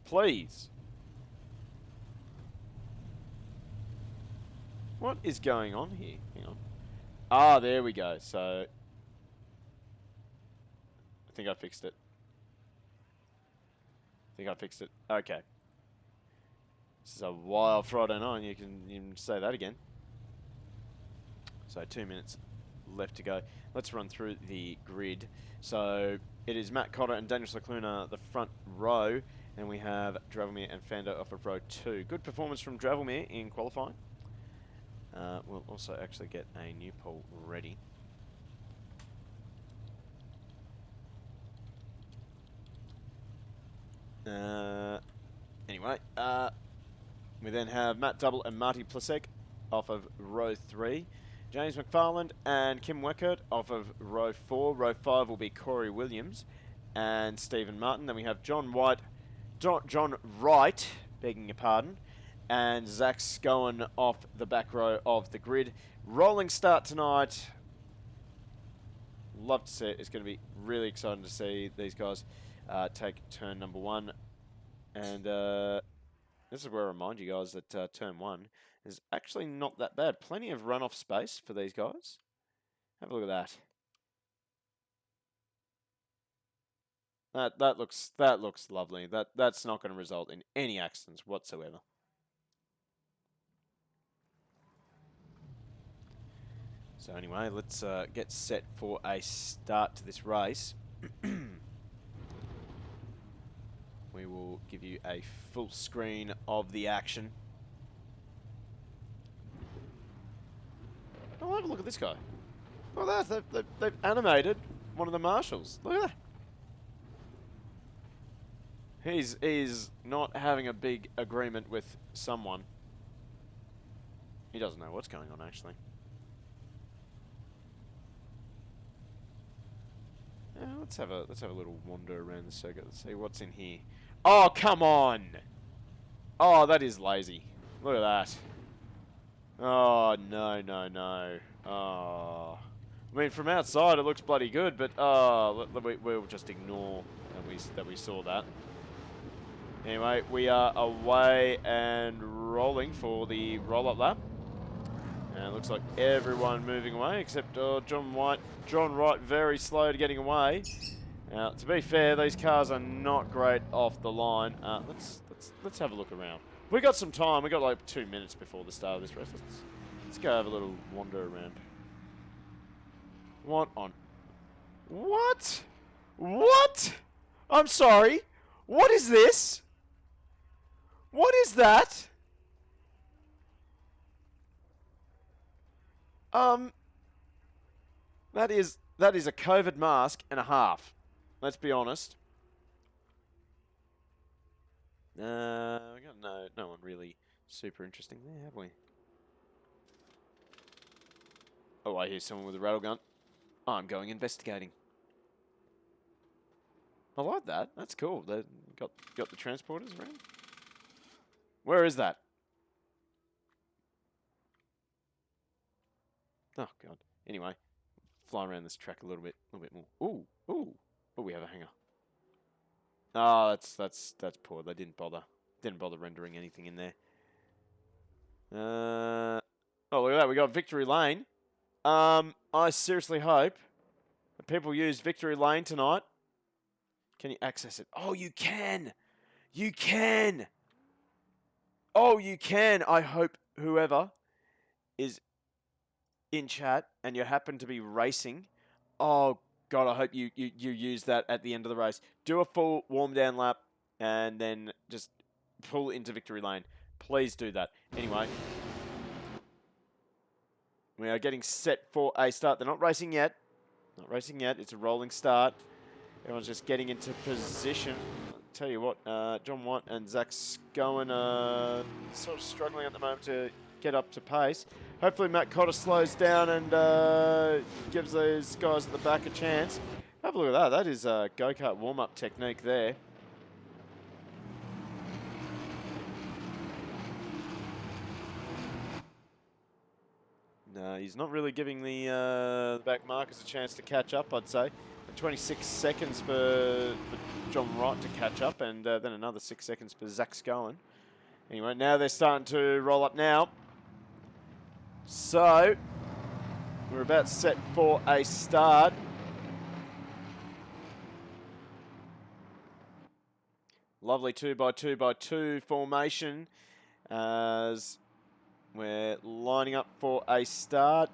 Please. What is going on here? Hang on. Ah, there we go. So, I think I fixed it. Okay. This is a wild Friday night. You can say that again. So 2 minutes left to go. Let's run through the grid. So it is Matt Cotter and Daniel Cicluna the front row, and we have Dravelmere and Fando off of row 2. Good performance from Dravelmere in qualifying. We'll also actually get a new pole ready. Anyway, we then have Matt Double and Marty Plasek off of row 3. James McFarland and Kim Weckert off of row 4. Row 5 will be Corey Williams and Stephen Martin. Then we have John Wright, begging your pardon, and Zach Scowen off the back row of the grid. Rolling start tonight. Love to see it. It's going to be really exciting to see these guys take turn number 1. And this is where I remind you guys that turn 1 is actually not that bad. Plenty of runoff space for these guys. Have a look at that. That looks lovely. That's not going to result in any accidents whatsoever. So anyway, let's get set for a start to this race. We will give you a full screen of the action. Oh, have a look at this guy. Oh, they've animated one of the marshals. Look at that. He's not having a big agreement with someone. He doesn't know what's going on, actually. Yeah, let's have a little wander around the circuit. Let's see what's in here. Oh, come on! Oh, that is lazy. Look at that. Oh, no, no, no. Oh. I mean, from outside it looks bloody good, but we'll just ignore that we saw that. Anyway, we are away and rolling for the roll-up lap. And it looks like everyone moving away except John Wright, very slow to getting away. Now, to be fair, these cars are not great off the line. Let's have a look around. We got some time. We got like 2 minutes before the start of this race. Let's go have a little wander around. What on? What? What? I'm sorry. What is this? What is that? That is a COVID mask and a half. Let's be honest. We got no one really super interesting there, have we? Oh, I hear someone with a rattle gun. Oh, I'm going investigating. I like that. That's cool. They got the transporters around. Where is that? Oh god. Anyway, fly around this track a little bit more. Ooh. Oh, we have a hangar. Oh, that's poor. They didn't bother rendering anything in there. Oh, look at that. We got Victory Lane. I seriously hope that people use Victory Lane tonight. Can you access it? Oh, you can. You can. Oh, you can. I hope whoever is in chat and you happen to be racing, oh god, I hope you use that at the end of the race. Do a full warm down lap and then just pull into Victory Lane. Please do that. Anyway, we are getting set for a start. They're not racing yet. It's a rolling start. Everyone's just getting into position. I'll tell you what, John White and Zach Scowen are sort of struggling at the moment to get up to pace. Hopefully Matt Cotter slows down and gives those guys at the back a chance. Have a look at that. That is a go-kart warm-up technique there. No, he's not really giving the back markers a chance to catch up, I'd say. 26 seconds for John Wright to catch up, and then another 6 seconds for Zach Scowen. Anyway, now they're starting to roll up now. So, we're about set for a start. Lovely 2x2x2 formation as we're lining up for a start.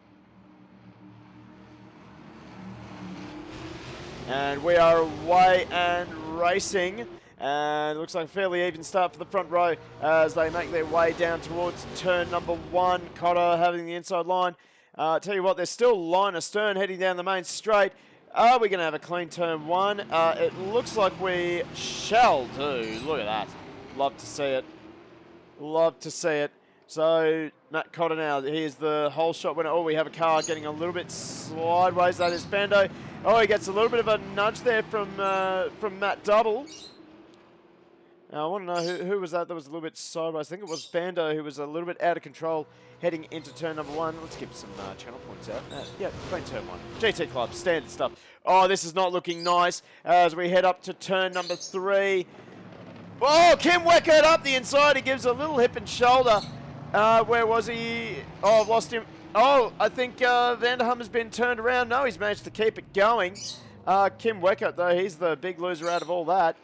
And we are away and racing. And it looks like a fairly even start for the front row as they make their way down towards turn number 1. Cotter having the inside line. Tell you what, there's still line astern heading down the main straight. Are we going to have a clean turn 1? It looks like we shall do. Look at that. Love to see it. Love to see it. So, Matt Cotter now, here's the whole shot winner. Oh, we have a car getting a little bit sideways. That is Fando. Oh, he gets a little bit of a nudge there from Matt Double. Now, I want to know who was that was a little bit sideways. I think it was Fando who was a little bit out of control heading into turn number 1. Let's give some channel points out. Yeah, clean turn 1. GT Club, standard stuff. Oh, this is not looking nice as we head up to turn number 3. Oh, Kim Weckert up the inside. He gives a little hip and shoulder. Where was he? Oh, I've lost him. Oh, I think Vanderham has been turned around. No, he's managed to keep it going. Kim Weckert, though, he's the big loser out of all that.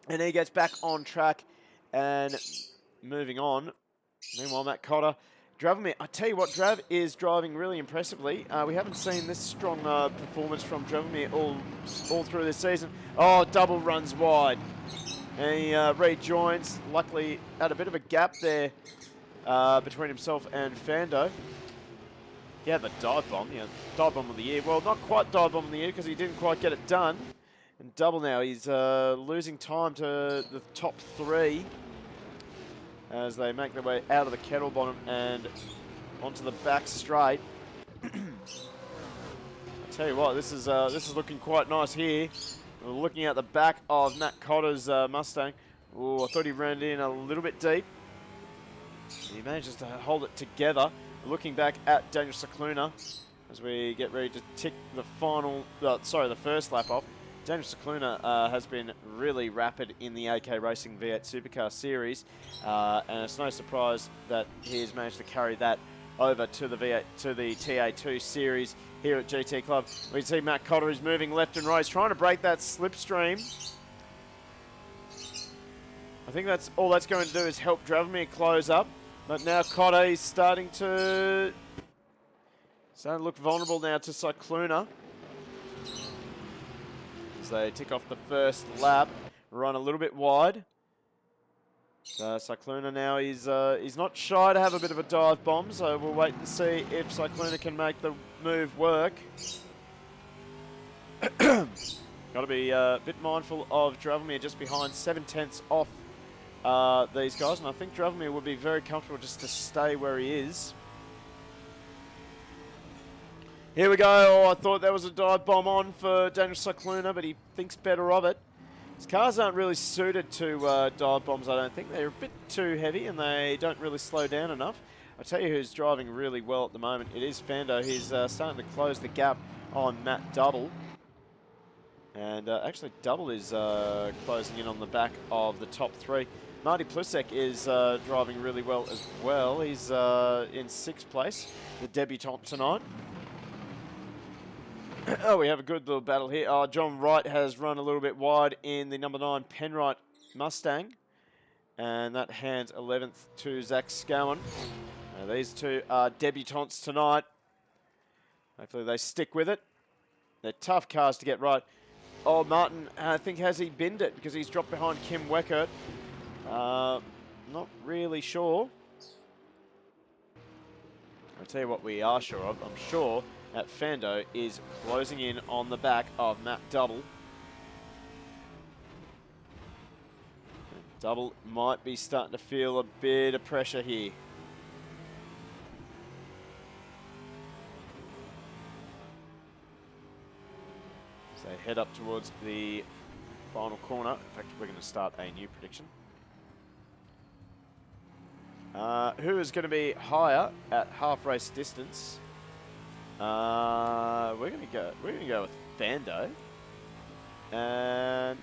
And he gets back on track and moving on. Meanwhile, Matt Cotter, Dravomir, I tell you what, Drav is driving really impressively. We haven't seen this strong performance from Dravomir all through this season. Oh, double runs wide. And he rejoins, luckily at a bit of a gap there between himself and Fando. He had the dive bomb, dive bomb of the year. Well, not quite dive bomb of the year because he didn't quite get it done. And double now, he's losing time to the top 3 as they make their way out of the kettle bottom and onto the back straight. I tell you what, this is looking quite nice here. We're looking at the back of Matt Cotter's Mustang. Oh, I thought he ran in a little bit deep. He manages to hold it together. Looking back at Daniel Cicluna as we get ready to tick the the first lap off. Daniel Cicluna has been really rapid in the AK Racing V8 Supercar Series, and it's no surprise that he's managed to carry that over to the TA2 Series here at GT Club. We can see Matt Cotter is moving left and right. He's trying to break that slipstream. I think that's all that's going to do is help Dravomir close up. But now Cotter is starting to look vulnerable now to Cicluna. As they tick off the first lap, run a little bit wide. Cicluna now he's not shy to have a bit of a dive bomb, so we'll wait and see if Cicluna can make the move work. Got to be a bit mindful of Dravomir just behind 7/10 off these guys, and I think Dravomir would be very comfortable just to stay where he is. Here we go. Oh, I thought there was a dive bomb on for Daniel Cicluna, but he thinks better of it. His cars aren't really suited to dive bombs, I don't think. They're a bit too heavy and they don't really slow down enough. I'll tell you who's driving really well at the moment. It is Fando. He's starting to close the gap on Matt Double. And actually, Double is closing in on the back of the top 3. Marty Plusek is driving really well as well. He's in 6th place, the debutant tonight. Oh, we have a good little battle here. Oh, John Wright has run a little bit wide in the number 9 Penrite Mustang. And that hands 11th to Zach Scowen. These two are debutants tonight. Hopefully they stick with it. They're tough cars to get right. Oh, Martin, I think, has he binned it because he's dropped behind Kim Weckert? Not really sure. I'll tell you what we are sure of. I'm sure that Fando is closing in on the back of Matt Double. Double might be starting to feel a bit of pressure here. So head up towards the final corner. In fact, we're going to start a new prediction. Who is going to be higher at half race distance? We're going to go with Fando, and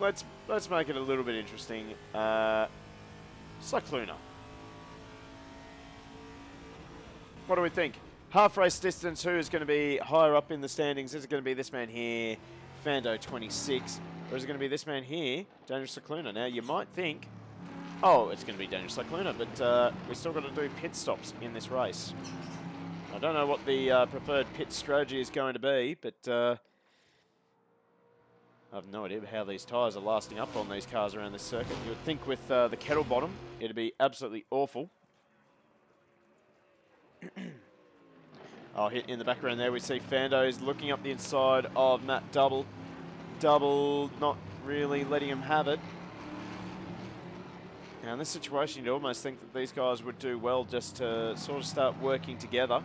let's make it a little bit interesting. Cicluna. What do we think? Half race distance. Who is going to be higher up in the standings? Is it going to be this man here, Fando 26, or is it going to be this man here, Daniel Cicluna? Now you might think, oh, it's going to be Daniel Cicluna, but we still got to do pit stops in this race. I don't know what the preferred pit strategy is going to be, but I have no idea how these tyres are lasting up on these cars around this circuit. You would think with the kettle bottom, it'd be absolutely awful. Oh, hit in the background there, we see Fando is looking up the inside of Matt Double. Double not really letting him have it. Now in this situation, you'd almost think that these guys would do well just to sort of start working together.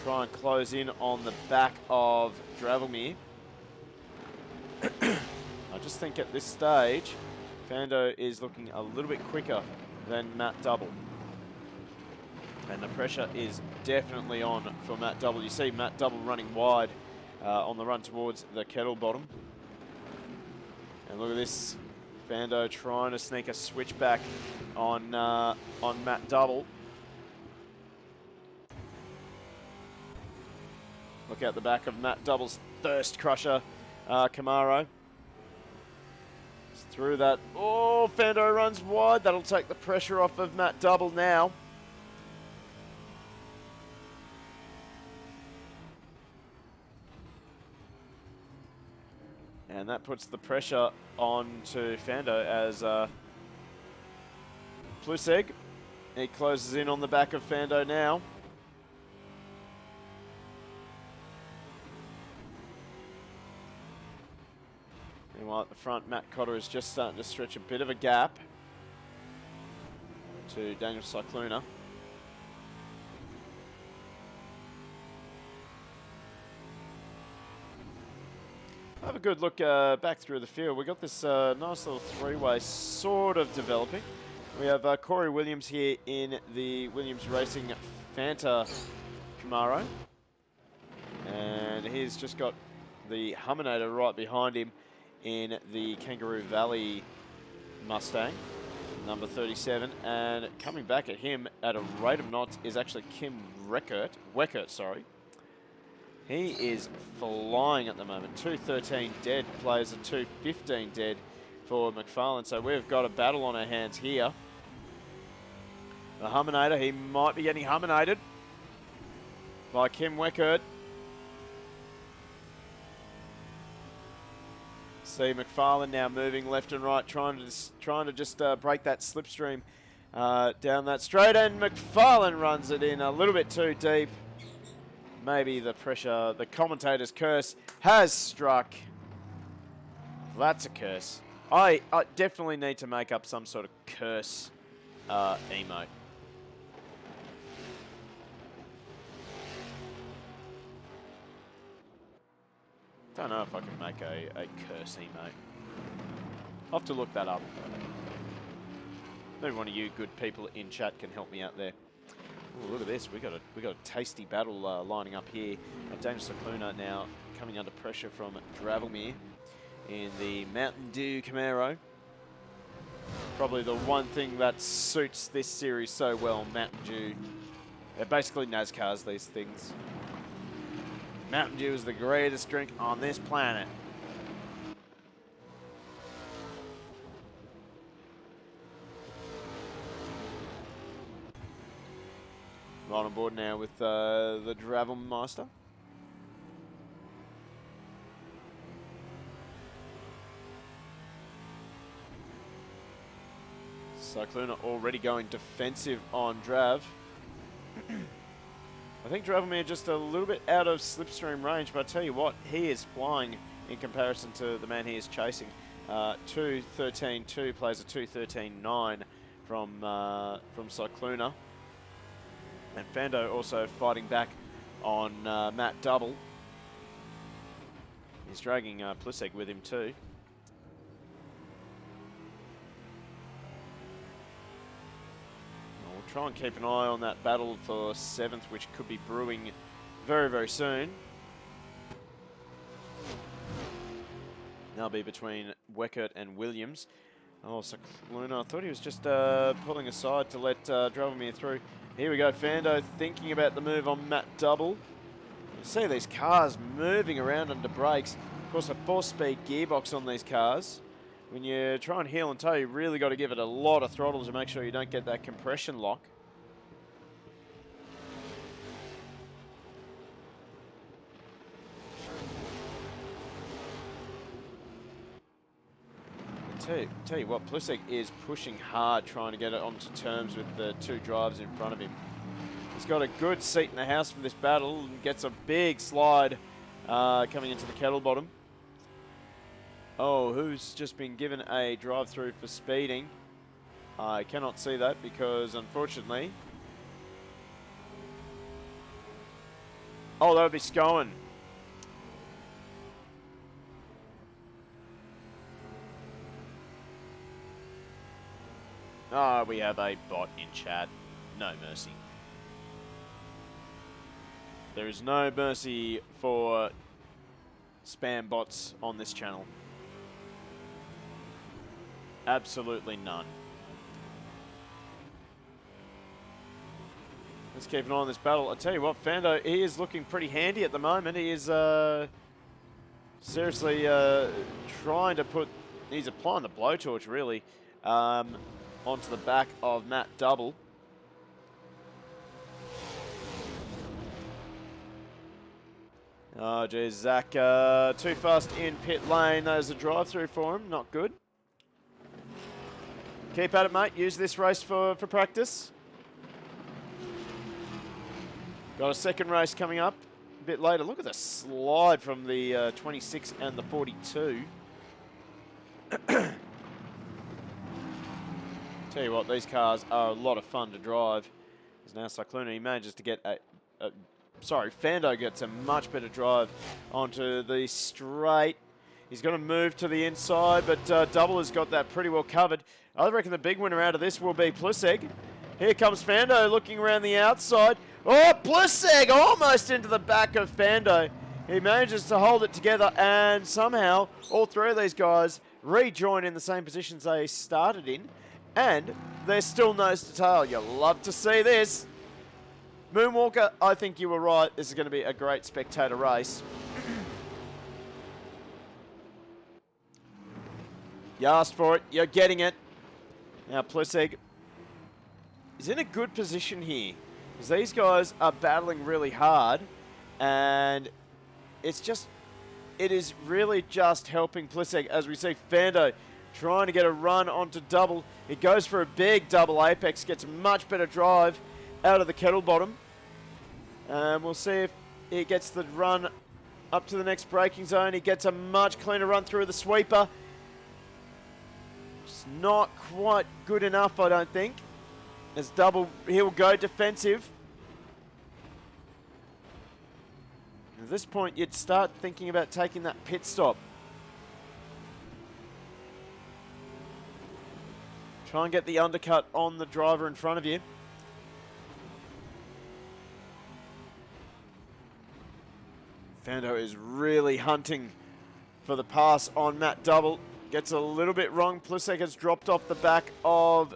Try and close in on the back of Dravomir. I just think at this stage, Fando is looking a little bit quicker than Matt Double. And the pressure is definitely on for Matt Double. You see Matt Double running wide on the run towards the kettle bottom. And look at this. Fando trying to sneak a switchback on Matt Double. Look out the back of Matt Double's Thirst Crusher Camaro. It's through that. Oh, Fando runs wide. That'll take the pressure off of Matt Double now. And that puts the pressure on to Fando as Pluseg. He closes in on the back of Fando now. Meanwhile, at the front, Matt Cotter is just starting to stretch a bit of a gap to Daniel Cycluna. Have a good look back through the field. We got this nice little three-way sort of developing. We have Corey Williams here in the Williams Racing Fanta Camaro. And he's just got the Humminator right behind him in the Kangaroo Valley Mustang, number 37. And coming back at him at a rate of knots is actually Kim Weckert, sorry. He is flying at the moment. 2:13 dead, plays a 2:15 dead for McFarlane. So we've got a battle on our hands here. The Humminator, he might be getting Humminated by Kim Weckert. See McFarlane now moving left and right, trying to just break that slipstream down that straight, and McFarlane runs it in a little bit too deep. Maybe the pressure, the commentator's curse has struck. That's a curse. I definitely need to make up some sort of curse emote. Don't know if I can make a curse emote. I'll have to look that up. Maybe one of you good people in chat can help me out there. Ooh, look at this. We got a tasty battle lining up here. Daniel Cycluna now coming under pressure from Dravelmere in the Mountain Dew Camaro. Probably the one thing that suits this series so well, Mountain Dew. They're basically NASCARs, these things. Mountain Dew is the greatest drink on this planet. Right on board now with the Dravelmeister. Cycluna already going defensive on Drav. I think Dravelmere just a little bit out of slipstream range, but I tell you what, he is flying in comparison to the man he is chasing. 2:13.2 plays a 2:13.9 from Cycluna. And Fando also fighting back on Matt Double. He's dragging Pluseg with him too. We'll try and keep an eye on that battle for 7th, which could be brewing very, very soon. That'll be between Weckert and Williams. Oh, Cycluna, I thought he was just pulling aside to let Dravelmere through. Here we go, Fando thinking about the move on Matt Double. You see these cars moving around under brakes. Of course, a 4-speed gearbox on these cars. When you try and heel and toe, you really got to give it a lot of throttle to make sure you don't get that compression lock. Tell you what, Pluseg is pushing hard, trying to get it onto terms with the two drives in front of him. He's got a good seat in the house for this battle and gets a big slide coming into the kettle bottom. Oh, who's just been given a drive-through for speeding? I cannot see that because, unfortunately... Oh, that would be Scowen. Ah, we have a bot in chat. No mercy. There is no mercy for spam bots on this channel. Absolutely none. Let's keep an eye on this battle. I tell you what, Fando, he is looking pretty handy at the moment. He is seriously trying to put, he's applying the blowtorch really onto the back of Matt Double. Oh, geez, Zach, too fast in pit lane. There's a drive-through for him. Not good. Keep at it, mate. Use this race for practice. Got a second race coming up a bit later. Look at the slide from the 26 and the 42. Tell you what, these cars are a lot of fun to drive. There's now Cyclone. He manages to get Fando gets a much better drive onto the straight. He's going to move to the inside, but Double has got that pretty well covered. I reckon the big winner out of this will be Pliseg. Here comes Fando looking around the outside. Oh, Pliseg almost into the back of Fando. He manages to hold it together, and somehow all three of these guys rejoin in the same positions they started in, and they're still nose to tail. You'll love to see this. Moonwalker, I think you were right. This is going to be a great spectator race. You asked for it. You're getting it. Now, Pliseg is in a good position here, because these guys are battling really hard, and it is really just helping Pliseg as we see Fando trying to get a run onto Double. He goes for a big double apex, gets a much better drive out of the kettle bottom. And we'll see if he gets the run up to the next braking zone. He gets a much cleaner run through the sweeper. It's not quite good enough, I don't think. As Double, he'll go defensive. At this point, you'd start thinking about taking that pit stop. Try and get the undercut on the driver in front of you. Fando is really hunting for the pass on Matt Double. Gets a little bit wrong. Pliseg has dropped off the back of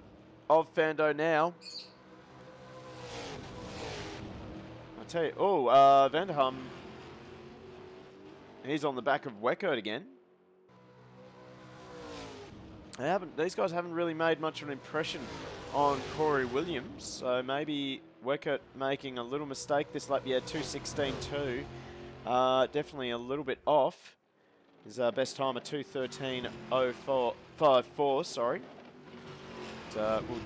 Fando now. I tell you, Vanderham. He's on the back of Weckert again. These guys haven't really made much of an impression on Corey Williams, so maybe Weckert making a little mistake this lap. Yeah, 2:16.2. Definitely a little bit off. His best time of 2:13.54, sorry. But, we'll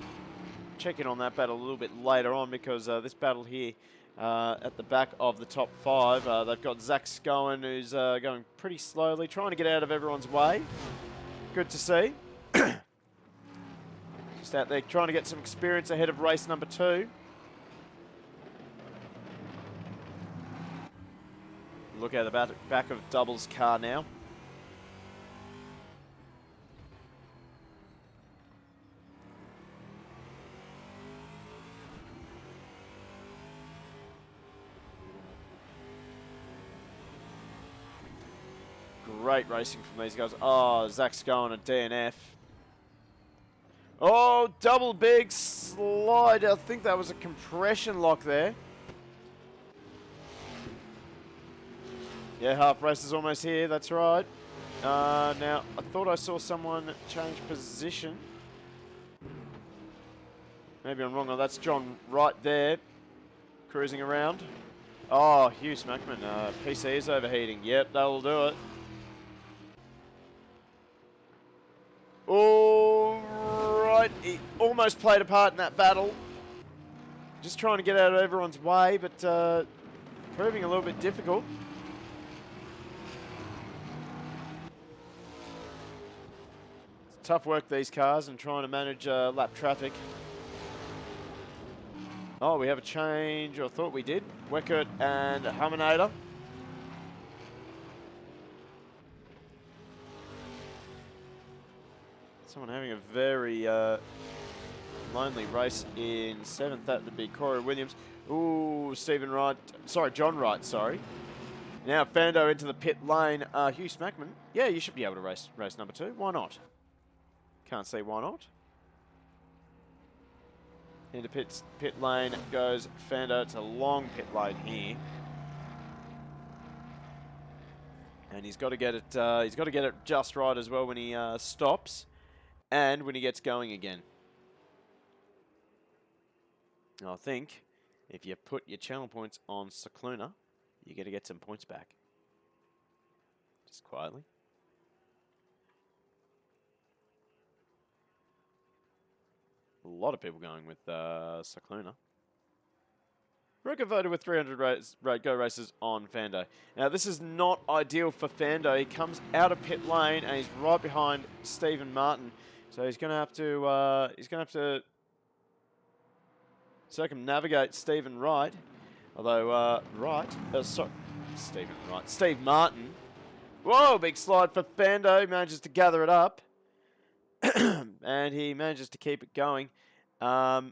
check in on that battle a little bit later on, because this battle here at the back of the top five, they've got Zach Scowen, who's going pretty slowly, trying to get out of everyone's way. Good to see. Just out there trying to get some experience ahead of race number 2. Look at the back of Double's car now. Great racing from these guys. Oh, Zach's going a DNF. Oh, Double big slide. I think that was a compression lock there. Yeah, half race is almost here. That's right. Now, I thought I saw someone change position. Maybe I'm wrong. Oh, that's John right there, cruising around. Oh, Hugh Smackman. PC is overheating. Yep, that'll do it. All right. He almost played a part in that battle. Just trying to get out of everyone's way, but proving a little bit difficult. Tough work, these cars, and trying to manage lap traffic. Oh, we have a change, or I thought we did. Weckert and Humminator. Someone having a very lonely race in 7th. That would be Corey Williams. Ooh, Stephen Wright. Sorry, John Wright, sorry. Now Fando into the pit lane. Hugh Smackman. Yeah, you should be able to race number 2. Why not? Can't see why not. Into pit lane goes Fender. It's a long pit lane here. And he's got to get it. He's got to get it just right as well when he stops, and when he gets going again. And I think if you put your channel points on Cycluna, you're going to get some points back. Just quietly. A lot of people going with Cycluna. Roka voted with 300 go races on Fando. Now this is not ideal for Fando. He comes out of pit lane and he's right behind Stephen Martin, so he's going to have to circumnavigate Stephen Wright. Although Steve Martin. Whoa, big slide for Fando. He manages to gather it up, and he manages to keep it going. Got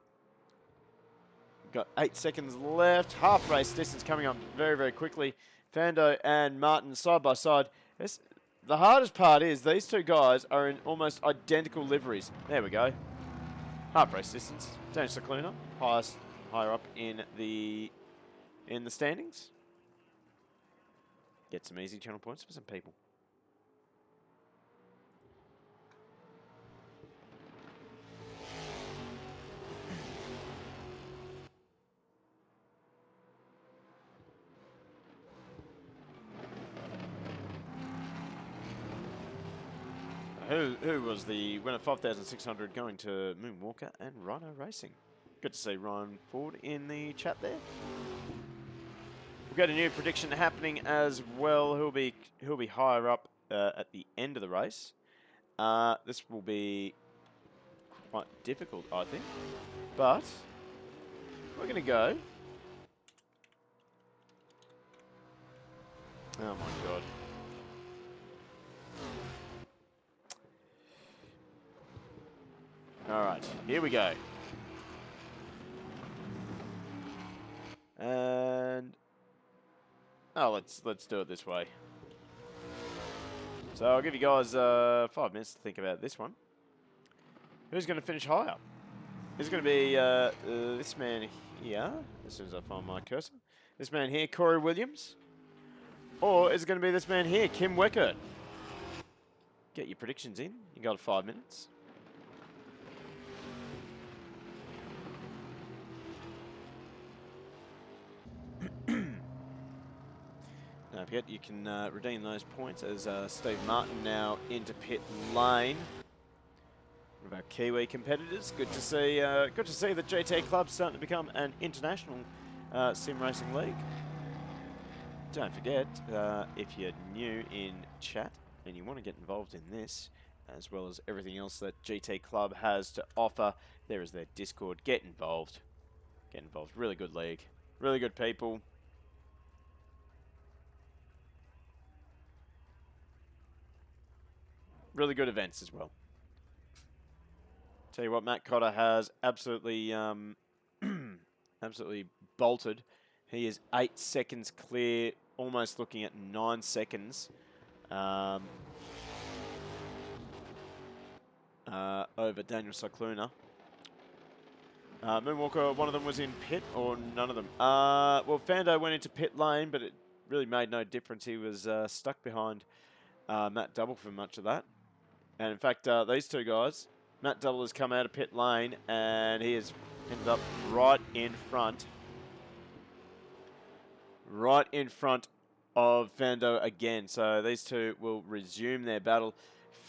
8 seconds left. Half race distance coming up very, very quickly. Fando and Martin side by side. The hardest part is these two guys are in almost identical liveries. There we go. Half race distance. Daniel Cycluna, higher up in the standings. Get some easy channel points for some people. Who was the winner 5,600 going to Moonwalker and Rhino Racing? Good to see Ryan Ford in the chat there. We've got a new prediction happening as well. Who'll be higher up at the end of the race? This will be quite difficult, I think, but we're going to go. Oh my god. Alright, here we go. And let's do it this way. So I'll give you guys 5 minutes to think about this one. Who's going to finish higher? Is it going to be this man here, as soon as I find my cursor? This man here, Corey Williams? Or is it going to be this man here, Kim Weckert? Get your predictions in. You got 5 minutes. Don't forget, you can redeem those points as Steve Martin now into pit lane. One of our Kiwi competitors. Good to see the GT Club starting to become an international sim racing league. Don't forget, if you're new in chat and you want to get involved in this, as well as everything else that GT Club has to offer, there is their Discord. Get involved. Get involved. Really good league. Really good people. Really good events as well. Tell you what, Matt Cotter has absolutely, absolutely bolted. He is 8 seconds clear, almost looking at 9 seconds over Daniel Cycluna. Moonwalker, one of them was in pit, or none of them? Well, Fando went into pit lane, but it really made no difference. He was stuck behind Matt Double for much of that. And in fact, these two guys, Matt Double has come out of pit lane and he has ended up right in front of Fando again. So these two will resume their battle.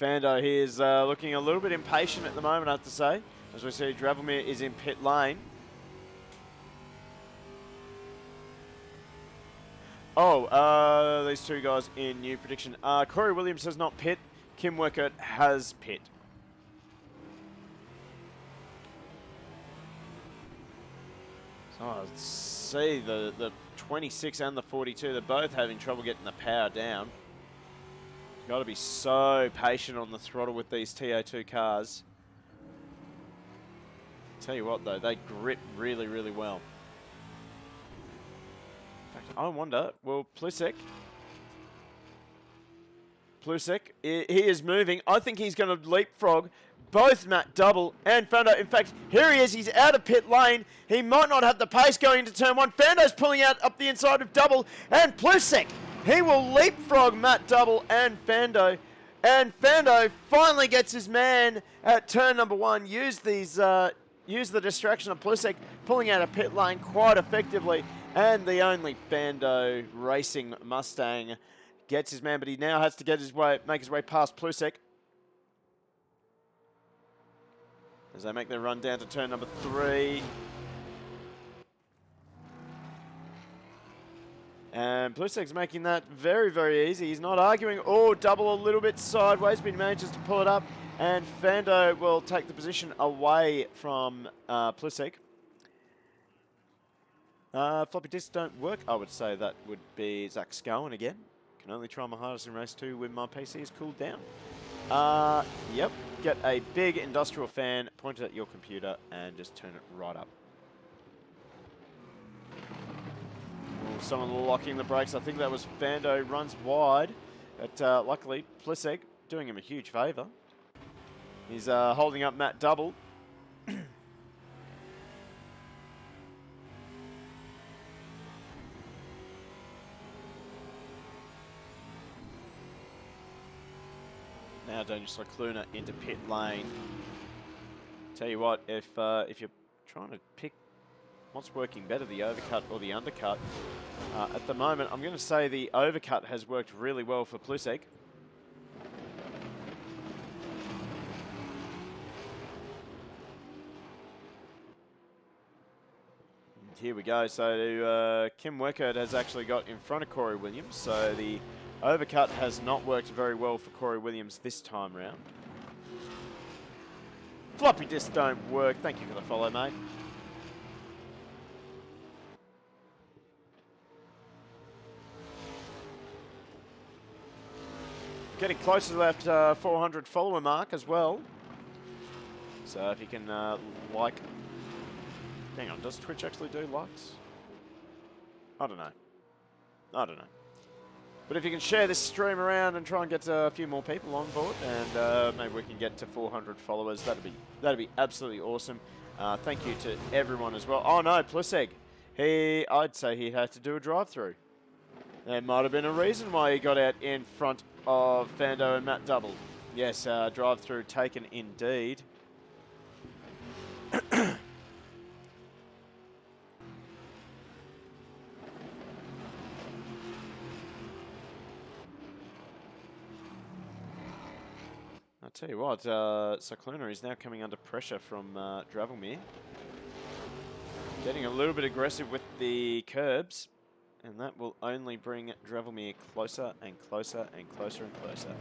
Fando here is looking a little bit impatient at the moment, I have to say. As we see, Dravelmere is in pit lane. Oh, these two guys in new prediction. Corey Williams has not pit. Kim Weckert has pit. So I see the 26 and the 42, they're both having trouble getting the power down. Got to be so patient on the throttle with these TA2 cars. Tell you what though, they grip really, really well. In fact, I wonder, will Plusek, he is moving. I think he's going to leapfrog both Matt Double and Fando. In fact, here he is. He's out of pit lane. He might not have the pace going into turn one. Fando's pulling out up the inside of Double. And Plusek, he will leapfrog Matt Double and Fando. And Fando finally gets his man at turn number one. Use the distraction of Plusek pulling out of pit lane quite effectively. And the only Fando racing Mustang gets his man, but he now has to make his way past Plusek. As they make their run down to turn number 3. And Plusek's making that very, very easy. He's not arguing. Oh, Double a little bit sideways, but he manages to pull it up. And Fando will take the position away from Plusek. Floppy disks don't work. I would say that would be Zach Scowen again. Can only try my hardest in race 2 when my PC is cooled down. Yep. Get a big industrial fan, point it at your computer, and just turn it right up. Ooh, someone locking the brakes. I think that was Fando, runs wide. But luckily, Plusek doing him a huge favour. He's holding up Matt Double. Now Daniel Cycluna into pit lane. Tell you what, if you're trying to pick what's working better, the overcut or the undercut, at the moment I'm going to say the overcut has worked really well for Plusek. Here we go. So Kim Weckert has actually got in front of Corey Williams. So the overcut has not worked very well for Corey Williams this time round. Floppy disks don't work. Thank you for the follow, mate. Getting close to that 400 follower mark as well. So if you can like... Hang on, does Twitch actually do likes? I don't know. But if you can share this stream around and try and get a few more people on board, and maybe we can get to 400 followers, that'd be absolutely awesome. Thank you to everyone as well. Oh no, Plusek. I'd say he had to do a drive-through. There might have been a reason why he got out in front of Fando and Matt Double. Yes, drive-through taken indeed. I'll tell you what, Cyclona is now coming under pressure from Dravelmere. Getting a little bit aggressive with the curbs, and that will only bring Dravelmere closer and closer and closer and closer.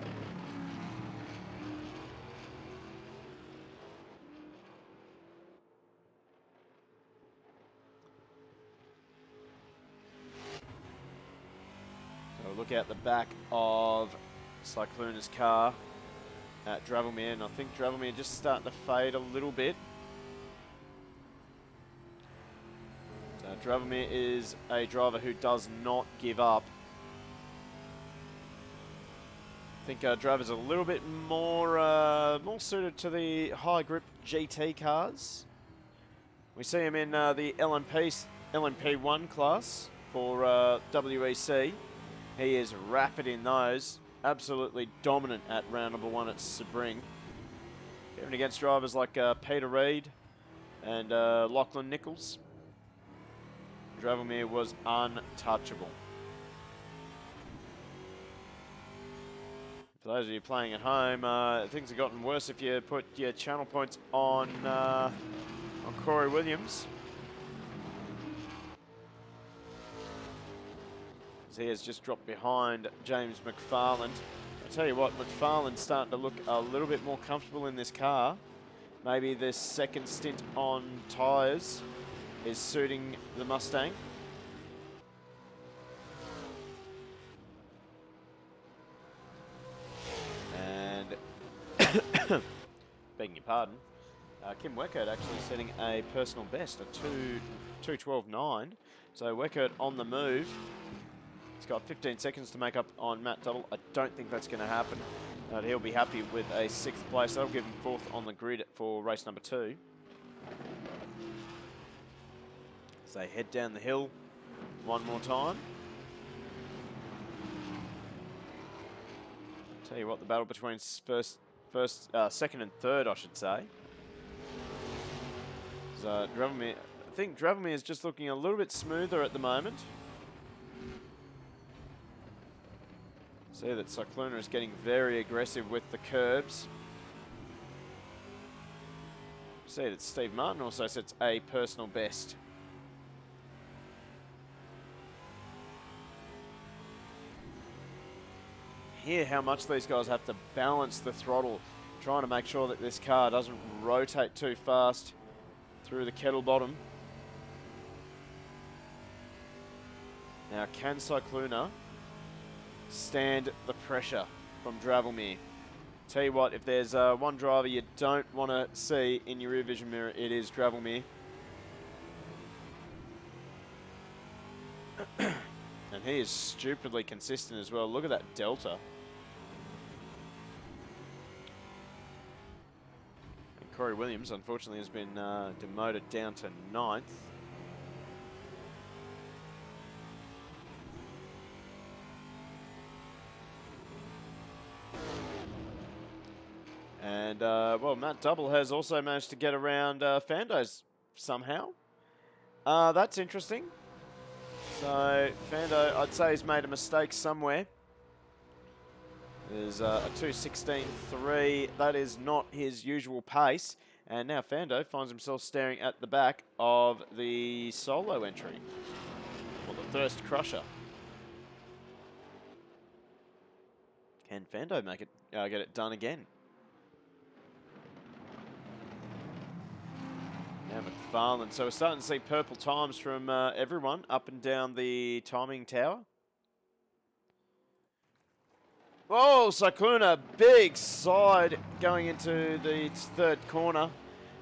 So look out the back of Cyclona's car at Dravelmere, and I think Dravelmere just starting to fade a little bit. So Dravelmere is a driver who does not give up. I think Draver's a little bit more suited to the high grip GT cars. We see him in the LMP1 class for WEC. He is rapid in those. Absolutely dominant at round number 1 at Sebring. Even against drivers like Peter Reid and Lachlan Nichols. Dravelmere was untouchable. For those of you playing at home, things have gotten worse if you put your channel points on Corey Williams. He has just dropped behind James McFarland. I tell you what, McFarland's starting to look a little bit more comfortable in this car. Maybe this second stint on tyres is suiting the Mustang. And begging your pardon, Kim Weckert actually setting a personal best, a 2:12.9. So Weckert on the move. He's got 15 seconds to make up on Matt Double. I don't think that's going to happen. But he'll be happy with a 6th place. That'll give him 4th on the grid for race number 2. As they head down the hill one more time. Tell you what, the battle between second and third, I should say. So Dravelmere, I think Dravelmere is just looking a little bit smoother at the moment. See that Cyclona is getting very aggressive with the curbs. See that Steve Martin also sets a personal best. Hear how much these guys have to balance the throttle, trying to make sure that this car doesn't rotate too fast through the kettle bottom. Now, can Cyclona stand the pressure from Dravelmere? Tell you what, if there's one driver you don't want to see in your rear vision mirror, it is Dravelmere. And he is stupidly consistent as well. Look at that delta. Corey Williams, unfortunately, has been demoted down to 9th. And, well, Matt Double has also managed to get around Fando's somehow. That's interesting. So, Fando, I'd say he's made a mistake somewhere. There's a 2:16.3. That is not his usual pace. And now Fando finds himself staring at the back of the solo entry. Or the Thirst Crusher. Can Fando make it, get it done again? Now McFarlane. So we're starting to see purple times from everyone up and down the timing tower. Oh, Cyclona, big side going into the 3rd corner.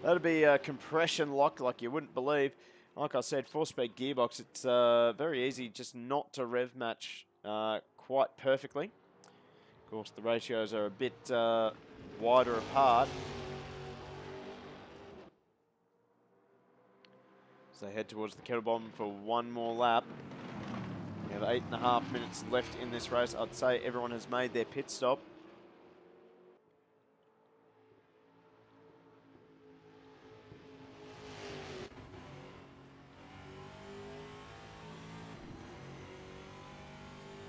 That'll be a compression lock like you wouldn't believe. Like I said, 4-speed gearbox. It's very easy just not to rev match quite perfectly. Of course, the ratios are a bit wider apart. So they head towards the kettle bottom for one more lap. We have 8.5 minutes left in this race. I'd say everyone has made their pit stop.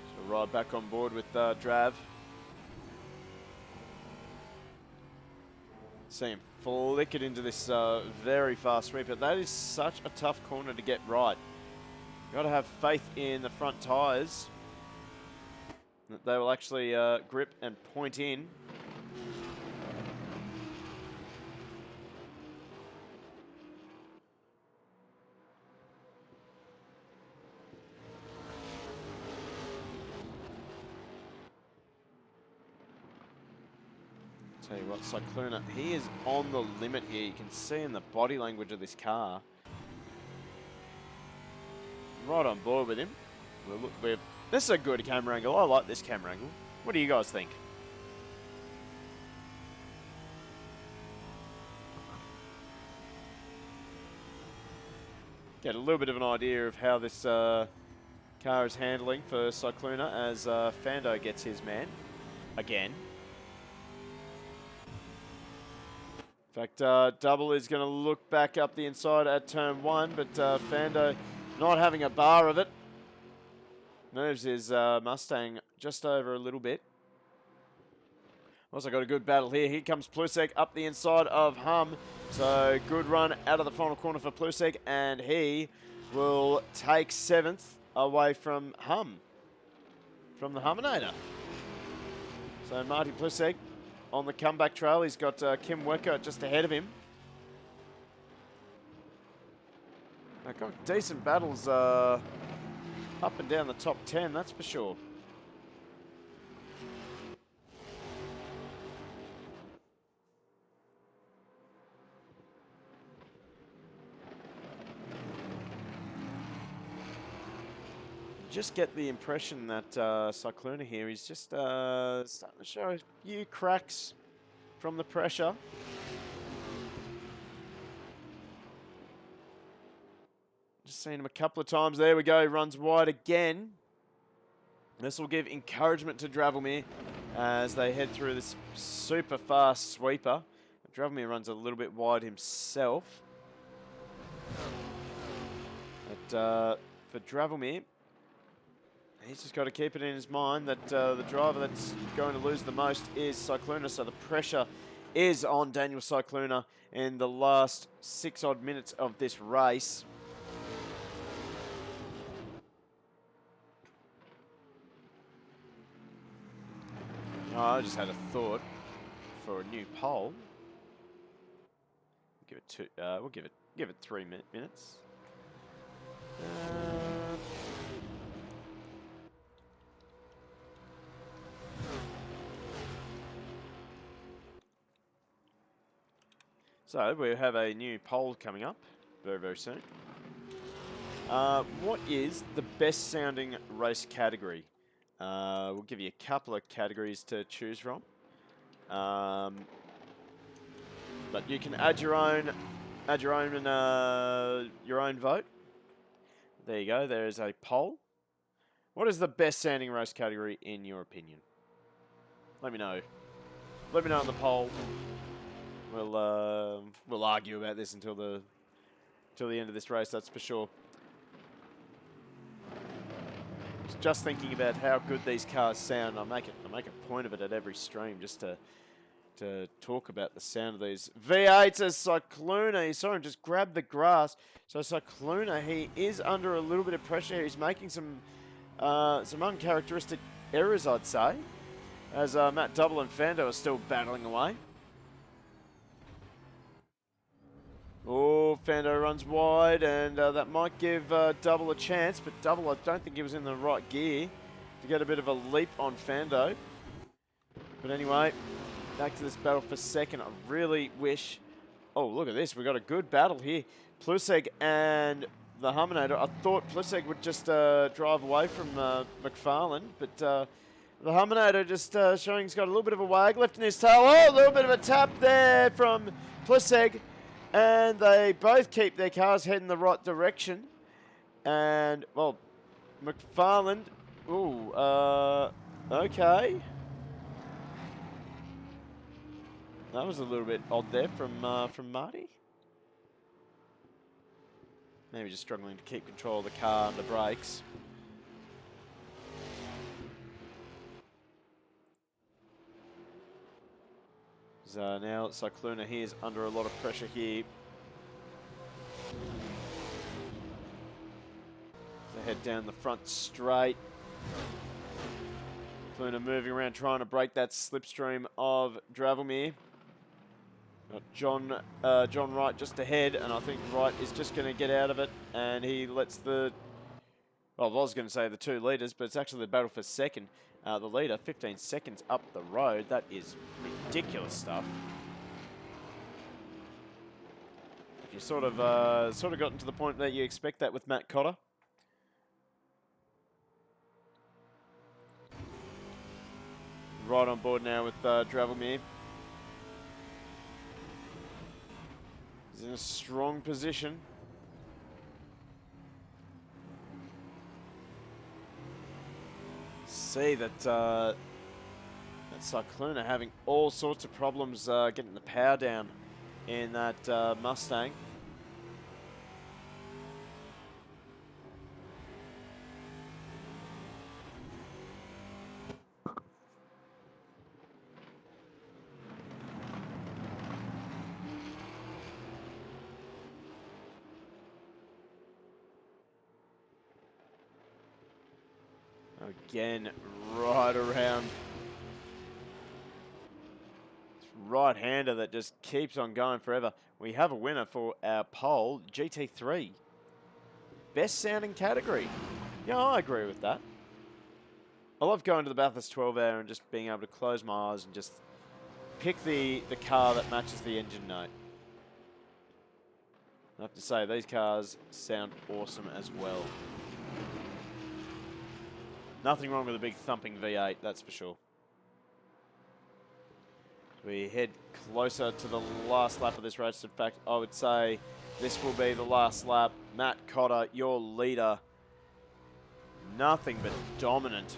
So ride back on board with Drav. See him flick it into this very fast sweeper. That is such a tough corner to get right. Got to have faith in the front tyres that they will actually grip and point in. Tell you what, Cyclona, he is on the limit here. You can see in the body language of this car. Right on board with him. This is a good camera angle. I like this camera angle. What do you guys think? Get a little bit of an idea of how this car is handling for Cyclona as Fando gets his man again. In fact, Double is going to look back up the inside at turn 1, but Fando not having a bar of it. Moves his Mustang just over a little bit. Also got a good battle here. Here comes Plusek up the inside of Hum. So good run out of the final corner for Plusek, and he will take 7th away from Hum, from the Huminator. So Marty Plusek on the comeback trail. He's got Kim Wecker just ahead of him. They've got decent battles up and down the top 10, that's for sure. just get the impression that Cyclona here is just starting to show a few cracks from the pressure. Just seen him a couple of times. There we go. He runs wide again. This will give encouragement to Dravelmere as they head through this super fast sweeper. Dravelmere runs a little bit wide himself. But for Dravelmere, he's just got to keep it in his mind that the driver that's going to lose the most is Cyclona. So the pressure is on Daniel Cyclona in the last 6 odd minutes of this race. Oh, I just had a thought for a new pole. Give it two. We'll give it 3 minutes. So we have a new poll coming up very, very soon. What is the best sounding race category? We'll give you a couple of categories to choose from. But you can add your own vote. There you go. There is a poll. What is the best sounding race category in your opinion? Let me know. Let me know in the poll. We'll argue about this until the end of this race. That's for sure. Just thinking about how good these cars sound. I make a point of it at every stream just to talk about the sound of these V8s. As Cyclona, you saw him just grab the grass. So Cyclona, he is under a little bit of pressure. He's making some uncharacteristic errors, I'd say, as Matt Double and Fando are still battling away. Oh, Fando runs wide, and that might give Double a chance, but Double, I don't think he was in the right gear to get a bit of a leap on Fando. But anyway, back to this battle for second. I really wish... Oh, look at this. We got a good battle here. Pluseg and the Humminator. I thought Pluseg would just drive away from McFarlane, but the Humminator just showing he's got a little bit of a wag left in his tail. Oh, a little bit of a tap there from Pluseg. And they both keep their cars heading the right direction. And, well, McFarlane... Ooh, okay. That was a little bit odd there from Marty. Maybe just struggling to keep control of the car under brakes. So now Cyclona here is under a lot of pressure here. They head down the front straight. Cyclona moving around trying to break that slipstream of Dravelmere. Got John Wright just ahead, and I think Wright is just going to get out of it, and he lets the... Well, I was going to say the 2 leaders, but it's actually the battle for second. The leader, 15 seconds up the road. That is ridiculous stuff. If you sort of gotten to the point that you expect that with Matt Cotter. Right on board now with Dravelmere. He's in a strong position. See that Cyclona having all sorts of problems getting the power down in that Mustang. Again, right around. Right-hander that just keeps on going forever. We have a winner for our poll, GT3. Best sounding category. Yeah, I agree with that. I love going to the Bathurst 12 hour and just being able to close my eyes and just pick the car that matches the engine note. I have to say, these cars sound awesome as well. Nothing wrong with a big thumping V8, that's for sure. We head closer to the last lap of this race. In fact, I would say this will be the last lap. Matt Cotter, your leader. Nothing but dominant.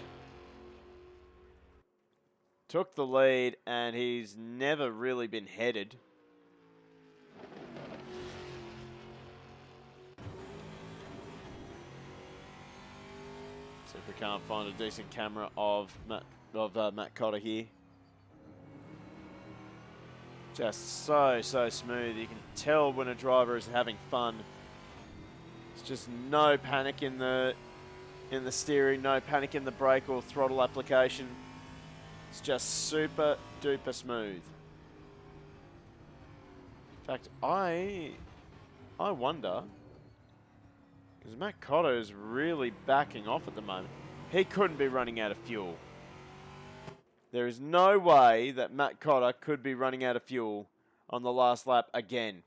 Took the lead, and he's never really been headed. See if we can't find a decent camera of Matt Cotter here. Just so smooth. You can tell when a driver is having fun. It's just no panic in the steering, no panic in the brake or throttle application. It's just super duper smooth. In fact, I wonder, because Matt Cotter is really backing off at the moment. He couldn't be running out of fuel. There is no way that Matt Cotter could be running out of fuel on the last lap again.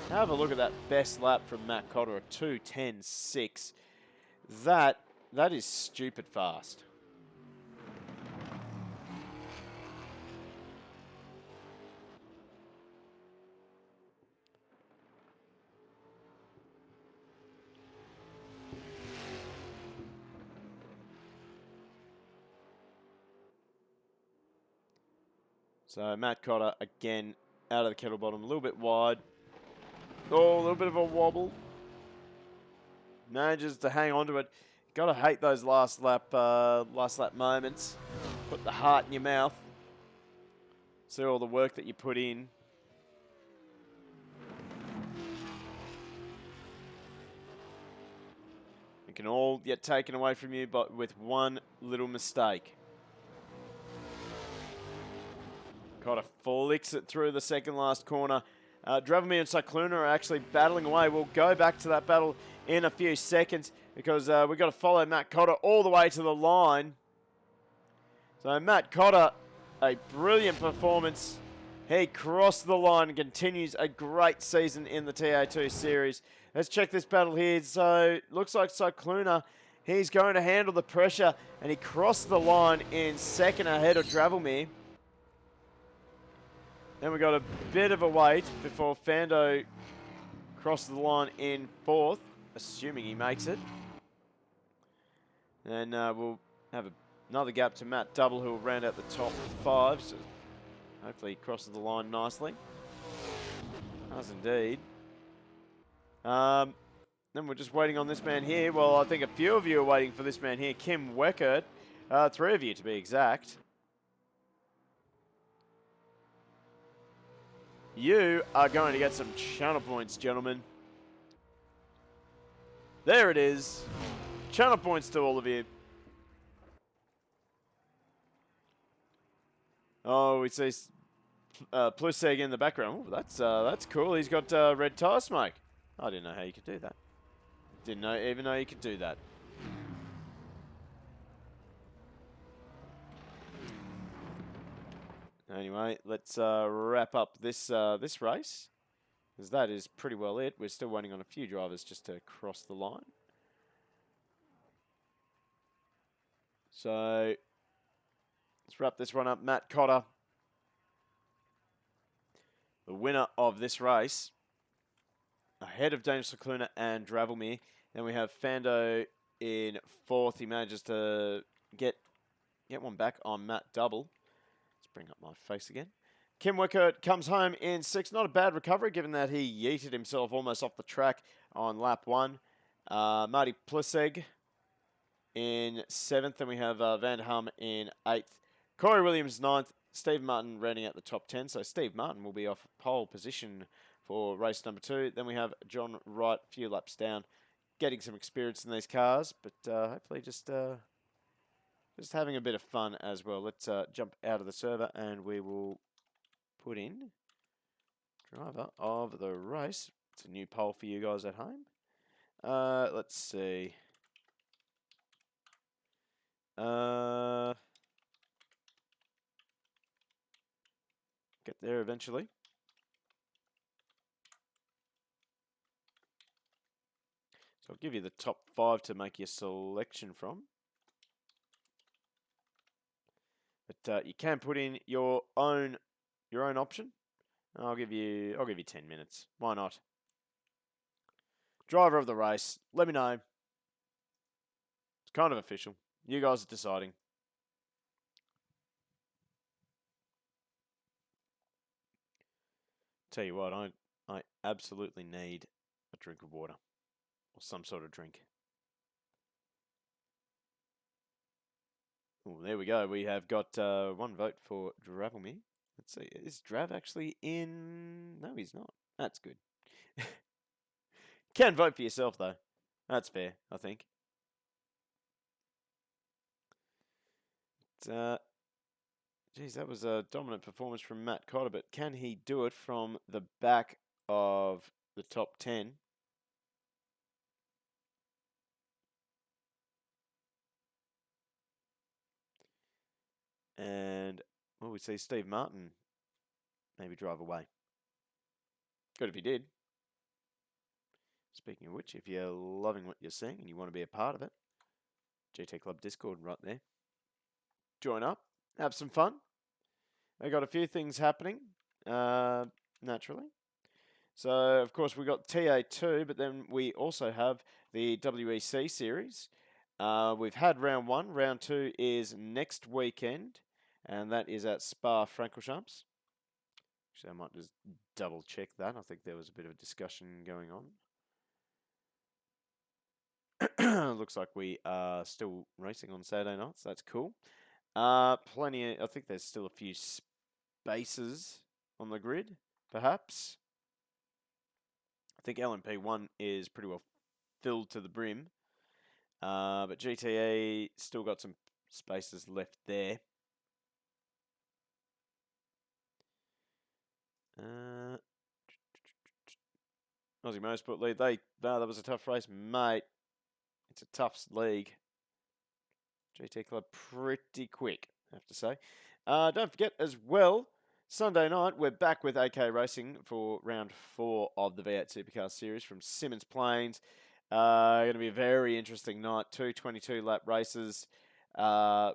Have a look at that best lap from Matt Cotter, a 2:10.6. That is stupid fast. So Matt Cotter again out of the kettle bottom, a little bit wide. Oh, a little bit of a wobble. Manages to hang on to it. Gotta hate those last lap moments. Put the heart in your mouth. See all the work that you put in. It can all get taken away from you, but with one little mistake. Cotter flicks it through the second last corner. Drevomir and Cycluna are actually battling away. We'll go back to that battle in a few seconds because we've got to follow Matt Cotter all the way to the line. So Matt Cotter, a brilliant performance. He crossed the line and continues a great season in the TA2 series. Let's check this battle here. So looks like Cycluna, he's going to handle the pressure, and he crossed the line in second ahead of Drevomir. Then we got a bit of a wait before Fando crosses the line in fourth, assuming he makes it. And we'll have another gap to Matt Double, who will round out the top five. So hopefully he crosses the line nicely. Does indeed. Then we're just waiting on this man here. Well, I think a few of you are waiting for this man here, Kim Weckert. 3 of you to be exact. You are going to get some channel points, gentlemen. There it is. Channel points to all of you. Oh, we see Pluseg in the background. Oh, that's cool. He's got red tire smoke. I didn't know how you could do that. Didn't even know you could do that. Anyway, let's wrap up this this race, because that is pretty well it. We're still waiting on a few drivers just to cross the line. So let's wrap this one up. Matt Cotter, the winner of this race, ahead of Daniel Cicluna and Drevomir. Then we have Fando in fourth. He manages to get one back on Matt Double. Bring up my face again. Kim Weckert comes home in sixth. Not a bad recovery, given that he yeeted himself almost off the track on lap one. Marty Pluseg in seventh. Then we have Van Hum in eighth. Corey Williams ninth. Steve Martin rounding out the top 10. So Steve Martin will be off pole position for race number 2. Then we have John Wright a few laps down, getting some experience in these cars, but hopefully just having a bit of fun as well. Let's jump out of the server and we will put in driver of the race. It's a new poll for you guys at home. Let's see. Get there eventually. So I'll give you the top 5 to make your selection from. But you can put in your own option. I'll give you 10 minutes. Why not? Driver of the race. Let me know. It's kind of official. You guys are deciding. Tell you what, I absolutely need a drink of water or some sort of drink. Oh, there we go. We have got 1 vote for Dravelme. Let's see. Is Drav actually in? No, he's not. That's good. Can vote for yourself, though. That's fair, I think. Geez, that was a dominant performance from Matt Cotter, but can he do it from the back of the top 10? And, well, we see Steve Martin maybe drive away. Good if he did. Speaking of which, if you're loving what you're seeing and you want to be a part of it, GT Club Discord right there. Join up, have some fun. I got a few things happening, naturally. So, of course, we got TA2, but then we also have the WEC series. We've had round 1. Round 2 is next weekend, and that is at Spa-Francorchamps. Actually, I might just double check that. I think there was a bit of a discussion going on. Looks like we are still racing on Saturday nights. That's cool. I think there's still a few spaces on the grid, perhaps. I think LMP1 is pretty well filled to the brim. But GTA still got some spaces left there. Aussie Motorsport lead. That was a tough race, mate. It's a tough league. GT Club pretty quick, I have to say. Don't forget as well, Sunday night we're back with AK Racing for round 4 of the V8 Supercar Series from Simmons Plains. Going to be a very interesting night. 2 22-lap races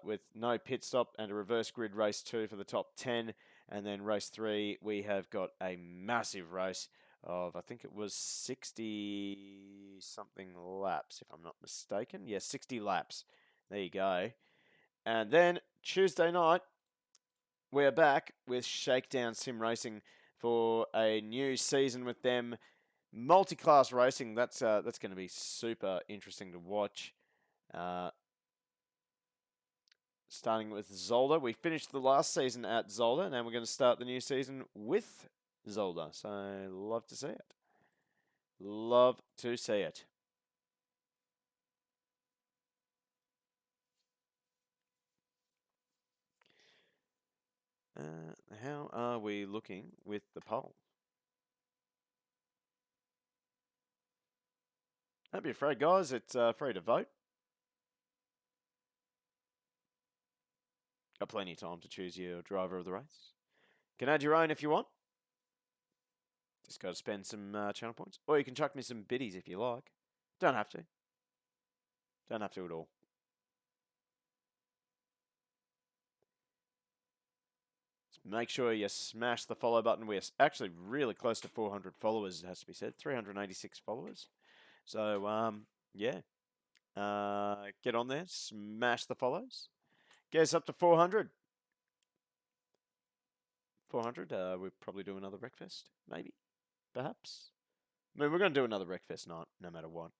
with no pit stop and a reverse grid race 2 for the top 10. And then race 3, we have got a massive race of, I think it was 60-something laps, if I'm not mistaken. Yeah, 60 laps. There you go. And then Tuesday night, we're back with Shakedown Sim Racing for a new season with them. Multi-class racing, that's going to be super interesting to watch. Starting with Zolder. We finished the last season at Zolder, and we're going to start the new season with Zolder. So, love to see it. Love to see it. How are we looking with the poll? Don't be afraid, guys. It's free to vote. Got plenty of time to choose your driver of the race. Can add your own if you want. Just got to spend some channel points. Or you can chuck me some biddies if you like. Don't have to. Don't have to at all. Just make sure you smash the follow button. We're actually really close to 400 followers, it has to be said. 386 followers. So, yeah. Get on there. Smash the follows. Get us up to 400. 400. We'll probably do another breakfast. Maybe. Perhaps. I mean, we're going to do another breakfast night, no matter what.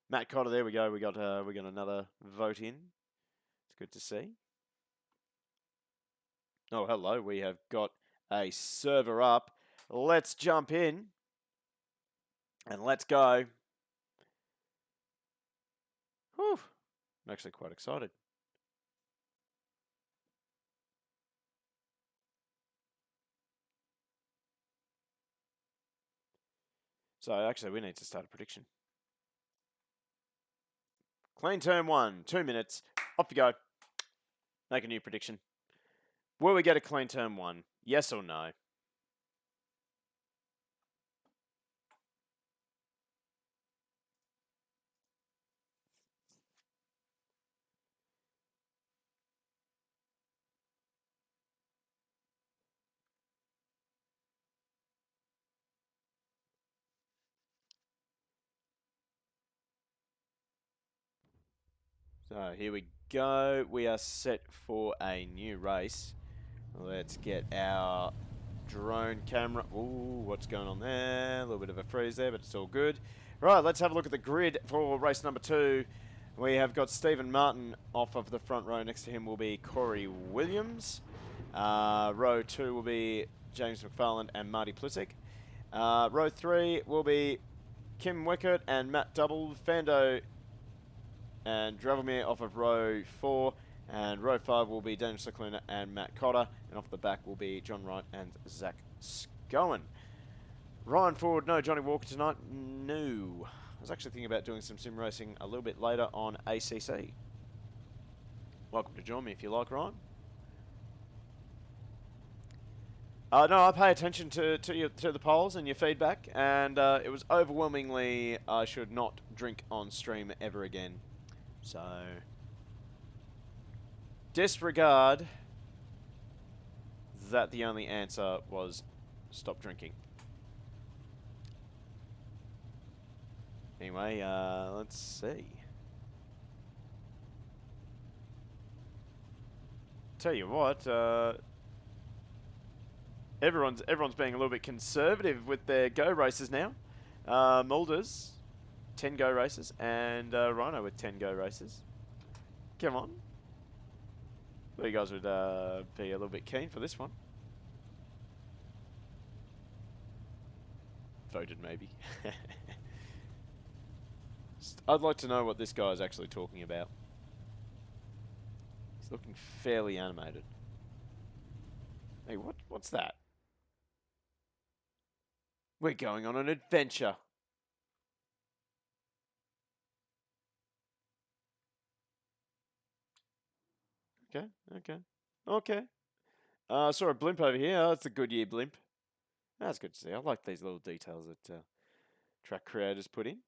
Matt Cotter, there we go. We got another vote in. It's good to see. Oh, hello. We have got a server up. Let's jump in. And let's go. Whew. I'm actually quite excited. So, actually, we need to start a prediction. Clean turn 1. 2 minutes. Off you go. Make a new prediction. Will we get a clean turn 1? Yes or no? So here we go. We are set for a new race. Let's get our drone camera. Ooh, what's going on there? A little bit of a freeze there, but it's all good. Right, let's have a look at the grid for race number 2. We have got Stephen Martin off of the front row. Next to him will be Corey Williams. Row 2 will be James McFarland and Marty Plisek. Row 3 will be Kim Wickett and Matt Double. Fando and Dravelmere off of row 4. And row 5 will be Daniel Cicluna and Matt Cotter. And off the back will be John Wright and Zach Scowen. Ryan Ford, no Johnny Walker tonight. No. I was actually thinking about doing some sim racing a little bit later on ACC. Welcome to join me if you like, Ryan. No, I pay attention to the polls and your feedback, and it was overwhelmingly I should not drink on stream ever again. So, disregard that the only answer was stop drinking. Anyway, let's see. Tell you what, everyone's being a little bit conservative with their go races now. Mulders, 10 go races, and Rhino with 10 go races. Come on. Well, you guys would be a little bit keen for this one. Voted maybe. I'd like to know what this guy is actually talking about. He's looking fairly animated. Hey, what's that? We're going on an adventure. Okay. I saw a blimp over here. Oh, it's a Goodyear blimp. That's good to see. I like these little details that track creators put in.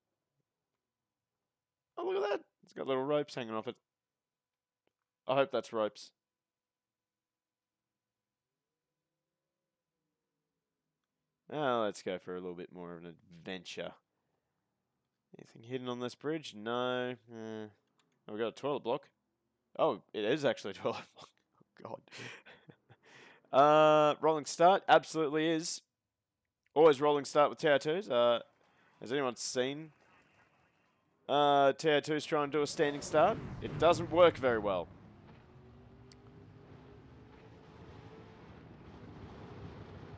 Oh, look at that. It's got little ropes hanging off it. I hope that's ropes. Now let's go for a little bit more of an adventure. Anything hidden on this bridge? No. Oh, we got a toilet block. Oh, it is actually a toilet block. Oh, God. Rolling start? Absolutely is. Always rolling start with TA2s. Has anyone seen TA2s try and do a standing start? It doesn't work very well.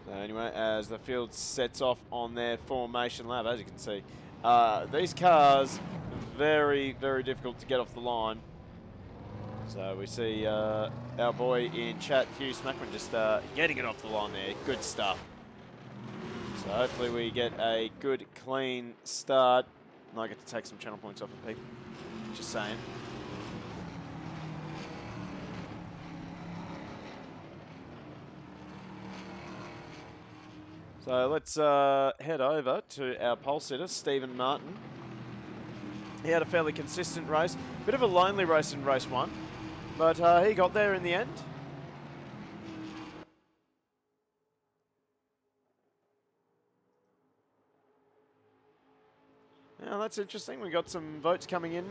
So anyway, as the field sets off on their formation lap, as you can see, these cars, very, very difficult to get off the line. So we see our boy in chat, Hugh Smackman, just getting it off the line there. Good stuff. So hopefully we get a good, clean start. And I get to take some channel points off of people. Just saying. So let's head over to our pole sitter, Stephen Martin. He had a fairly consistent race. Bit of a lonely race in race 1. But he got there in the end. Now that's interesting. We got some votes coming in.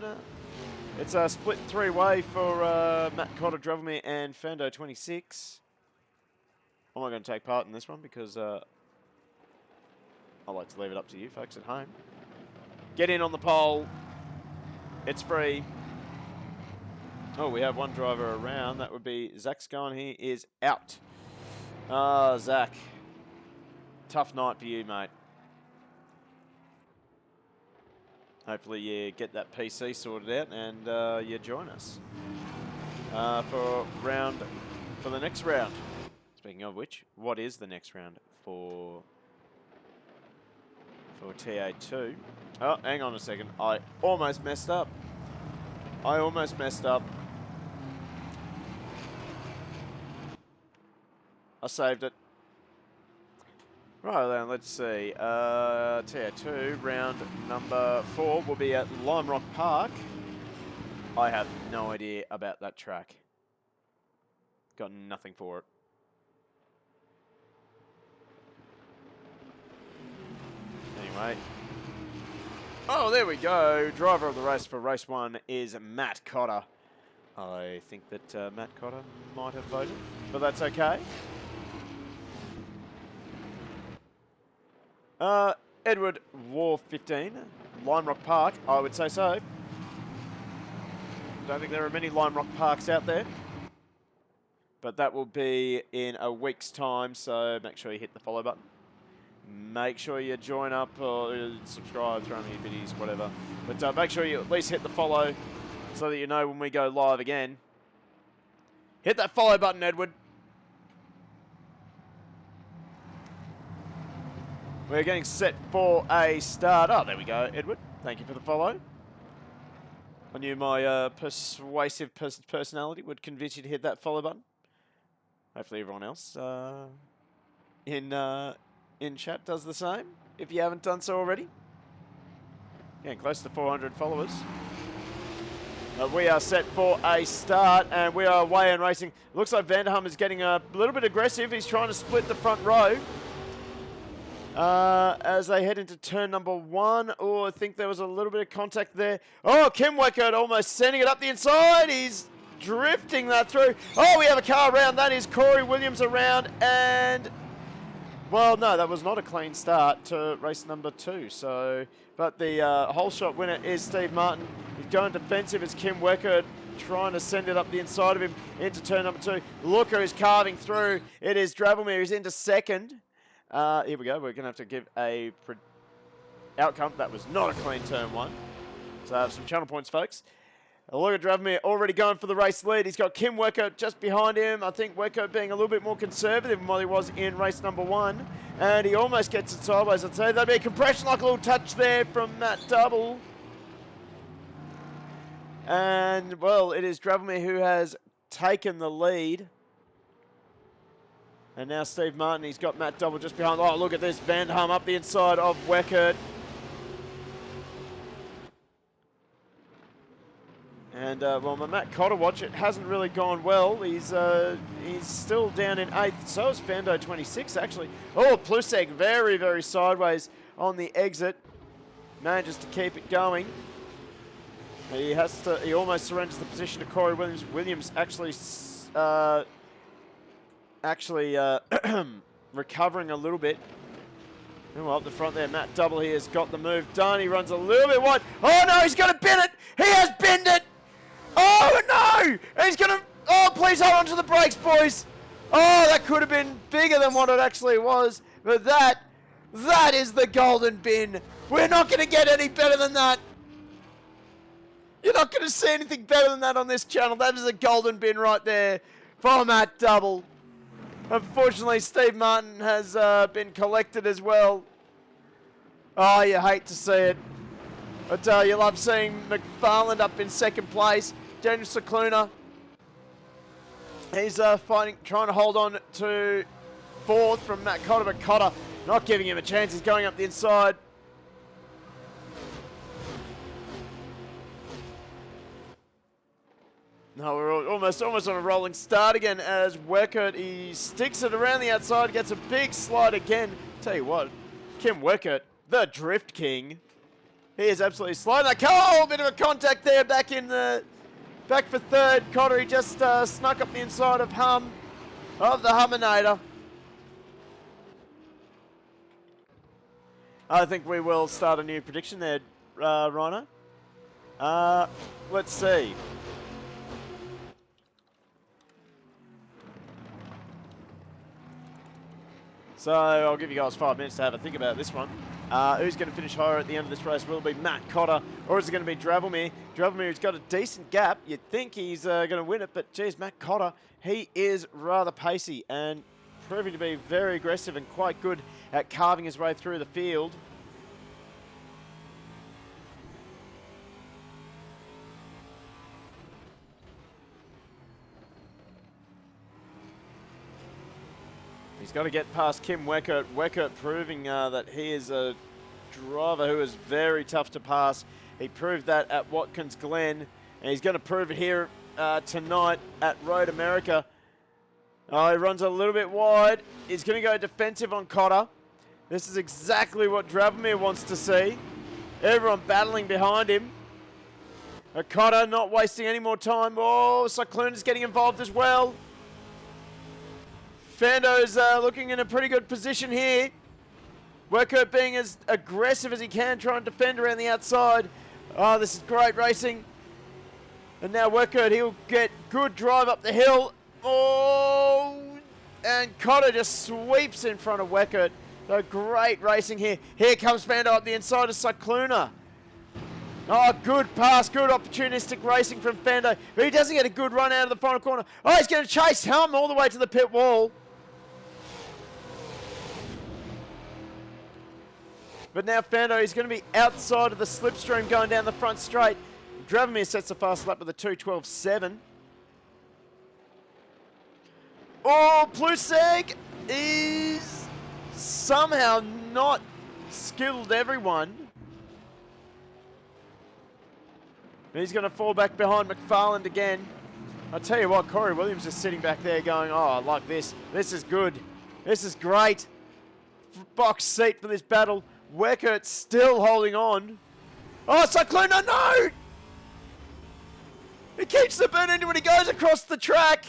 It's a split 3-way for Matt Cotter, Dravelmere, and Fando 26. I'm not going to take part in this one because I like to leave it up to you folks at home. Get in on the pole. It's free. Oh, we have one driver around. That would be Zach Scowen. He is out. Zach. Tough night for you, mate. Hopefully you get that PC sorted out and you join us for the next round. Speaking of which, what is the next round for TA2? Oh, hang on a second. I almost messed up. I saved it. Right then, let's see. TA2, round number 4 will be at Lime Rock Park. I have no idea about that track. Got nothing for it. Anyway. Oh, there we go. Driver of the race for race 1 is Matt Cotter. I think that Matt Cotter might have voted, but that's okay. Edward War 15, Lime Rock Park, I would say so. Don't think there are many Lime Rock Parks out there. But that will be in a week's time, so make sure you hit the follow button. Make sure you join up or subscribe, throw me biddies, whatever. But make sure you at least hit the follow so that you know when we go live again. Hit that follow button, Edward. We're getting set for a start. Oh, there we go, Edward. Thank you for the follow. I knew my persuasive personality would convince you to hit that follow button. Hopefully everyone else in chat does the same, if you haven't done so already. Getting close to 400 followers. We are set for a start, and we are away and racing. Looks like Vanderham is getting a little bit aggressive. He's trying to split the front row. As they head into turn number 1. Oh, I think there was a little bit of contact there. Oh, Kim Weckert almost sending it up the inside. He's drifting that through. Oh, we have a car around. That is Corey Williams around. And, well, no, that was not a clean start to race number 2. So, but the whole shot winner is Steve Martin. He's going defensive as Kim Weckert trying to send it up the inside of him into turn number 2. Looker is carving through. It is Dravelmere. He's into second. Here we go. We're going to have to give a outcome. That was not a clean turn 1. So I have some channel points, folks. Look at Dravelmere already going for the race lead. He's got Kim Weckert just behind him. I think Weckert being a little bit more conservative than what he was in race number 1. And he almost gets it sideways. I'd say that'd be a compression, like a little touch there from Matt Double. And, well, it is Dravelmere who has taken the lead. And now Steve Martin, he's got Matt Double just behind. Oh, look at this. Vanderham up the inside of Weckert. And, well, my Matt Cotter watch, it hasn't really gone well. He's still down in 8th. So is Fando 26, actually. Oh, Plusek very, very sideways on the exit. Manages to keep it going. He almost surrenders the position to Corey Williams. Williams actually recovering a little bit. Oh, up the front there, Matt Double here has got the move done. He runs a little bit wide. Oh, no, he's going to bin it. He has binned it. Oh, no. He's going to... Oh, please hold on to the brakes, boys. Oh, that could have been bigger than what it actually was. But that is the golden bin. We're not going to get any better than that. You're not going to see anything better than that on this channel. That is a golden bin right there for Matt Double. Unfortunately, Steve Martin has been collected as well. Oh, you hate to see it. But you love seeing McFarland up in second place. Daniel Cicluna. He's trying to hold on to 4th from Matt Cotter, but Cotter not giving him a chance. He's going up the inside. No, we're almost on a rolling start again as Weckert, he sticks it around the outside, gets a big slide again. Tell you what, Kim Weckert, the Drift King. He is absolutely sliding that car. Oh, bit of a contact there back for 3rd. Cotter, he just snuck up the inside of the Humminator. I think we will start a new prediction there, Rhino. Let's see. So I'll give you guys 5 minutes to have a think about this one. Who's going to finish higher at the end of this race? Will it be Matt Cotter or is it going to be Dravelmere? Dravelmere's got a decent gap. You'd think he's going to win it, but geez, Matt Cotter, he is rather pacey and proving to be very aggressive and quite good at carving his way through the field. He's got to get past Kim Weckert. Weckert proving that he is a driver who is very tough to pass. He proved that at Watkins Glen, and he's going to prove it here tonight at Road America. Oh, he runs a little bit wide. He's going to go defensive on Cotter. This is exactly what Dravelmere wants to see. Everyone battling behind him. Okada not wasting any more time. Oh, Cyclone's getting involved as well. Fando's looking in a pretty good position here. Workert being as aggressive as he can, trying to defend around the outside. Oh, this is great racing. And now Workert, he'll get good drive up the hill. Oh, and Cotter just sweeps in front of Workert. So great racing here. Here comes Fando up the inside of Cycluna. Oh, good pass, good opportunistic racing from Fando. But he doesn't get a good run out of the final corner. Oh, he's going to chase Helm all the way to the pit wall. But now Fando is going to be outside of the slipstream going down the front straight. Dravomir sets the fast lap with a 2:12.7. Oh, Pluseg is somehow not skilled everyone. He's going to fall back behind McFarland again. I'll tell you what, Corey Williams is sitting back there going, oh, I like this. This is good. This is great. Box seat for this battle. Weckert still holding on. Oh, Cyclona, no! He keeps the burn into when he goes across the track.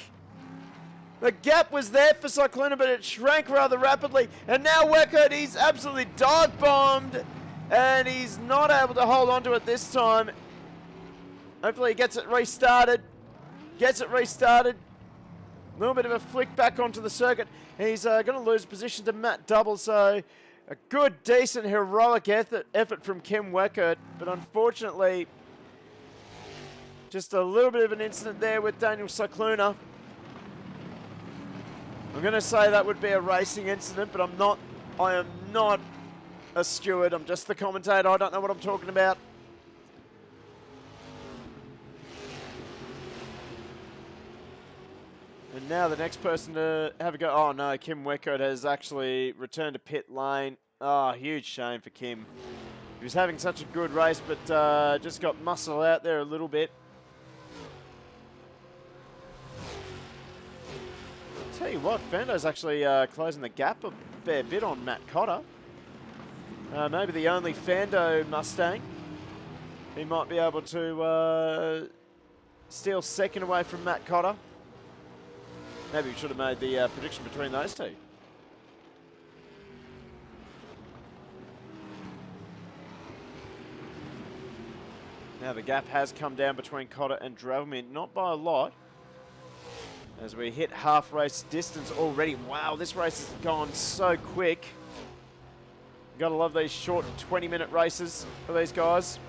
The gap was there for Cyclona, but it shrank rather rapidly. And now Weckert, he's absolutely dive-bombed. And he's not able to hold on to it this time. Hopefully he gets it restarted. Gets it restarted. A little bit of a flick back onto the circuit. He's going to lose position to Matt Double, so a good, decent, heroic effort from Kim Weckert. But unfortunately, just a little bit of an incident there with Daniel Cycluna. I'm going to say that would be a racing incident, but I am not a steward. I'm just the commentator. I don't know what I'm talking about. And now the next person to have a go. Oh no, Kim Weckert has actually returned to pit lane. Oh, huge shame for Kim. He was having such a good race, but just got muscle out there a little bit. I'll tell you what, Fando's actually closing the gap a fair bit on Matt Cotter. Maybe the only Fando Mustang. He might be able to steal second away from Matt Cotter. Maybe we should have made the prediction between those two. Now the gap has come down between Cotter and Dravomir, not by a lot. As we hit half race distance already. Wow, this race has gone so quick. Gotta love these short 20-minute races for these guys.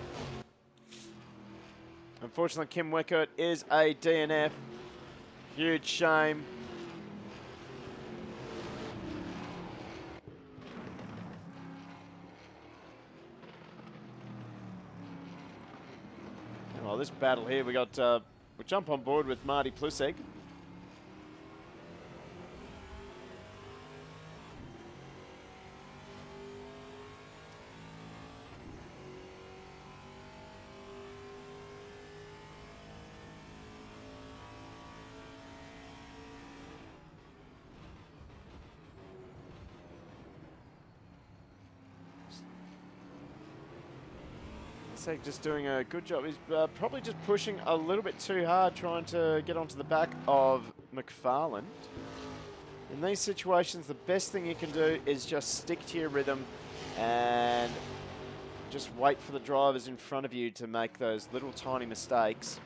Unfortunately, Kim Weckert is a DNF. Huge shame. Well, this battle here, we jump on board with Marty Pluseg. Just doing a good job. He's probably just pushing a little bit too hard, trying to get onto the back of McFarland. In these situations, the best thing you can do is just stick to your rhythm and just wait for the drivers in front of you to make those little tiny mistakes.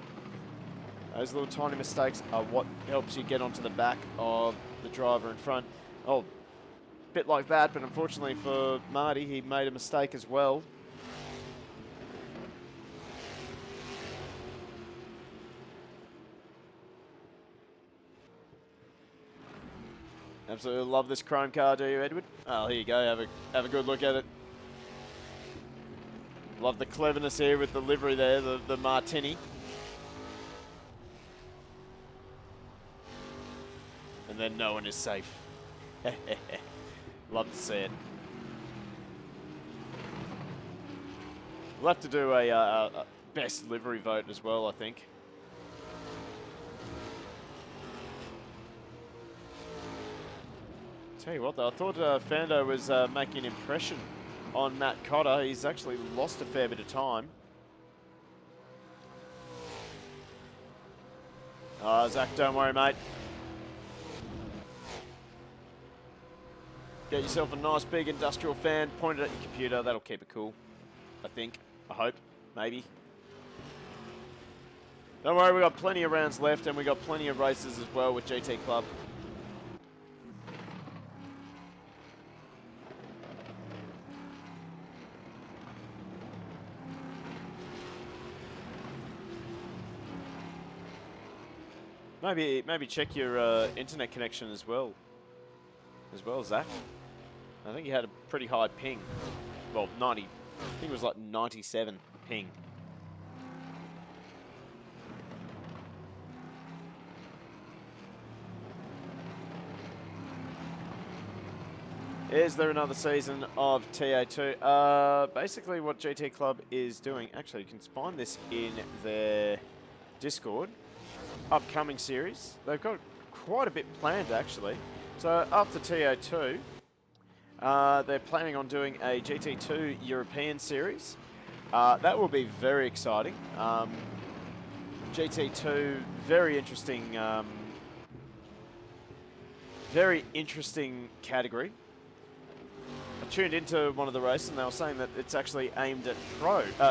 Those little tiny mistakes are what helps you get onto the back of the driver in front. Oh, a bit like that, but unfortunately for Marty, he made a mistake as well. Absolutely love this chrome car, do you, Edward? Oh, here you go. Have a good look at it. Love the cleverness here with the livery there, the Martini. And then no one is safe. Love to see it. We'll have to do a best livery vote as well, I think. Tell you what though, I thought Fando was making an impression on Matt Cotter. He's actually lost a fair bit of time. Zach, don't worry, mate. Get yourself a nice big industrial fan, point it at your computer. That'll keep it cool, I think. I hope. Maybe. Don't worry, we got plenty of rounds left, and we got plenty of races as well with GT Club. Maybe check your internet connection as well, Zach. I think you had a pretty high ping. Well, 90. I think it was like 97 ping. Is there another season of TA2? Basically what GT Club is doing, actually you can find this in their Discord, upcoming series. They've got quite a bit planned actually. So after TA2, they're planning on doing a GT2 European series. That will be very exciting. GT2, very interesting category. I tuned into one of the races and they were saying that it's actually aimed at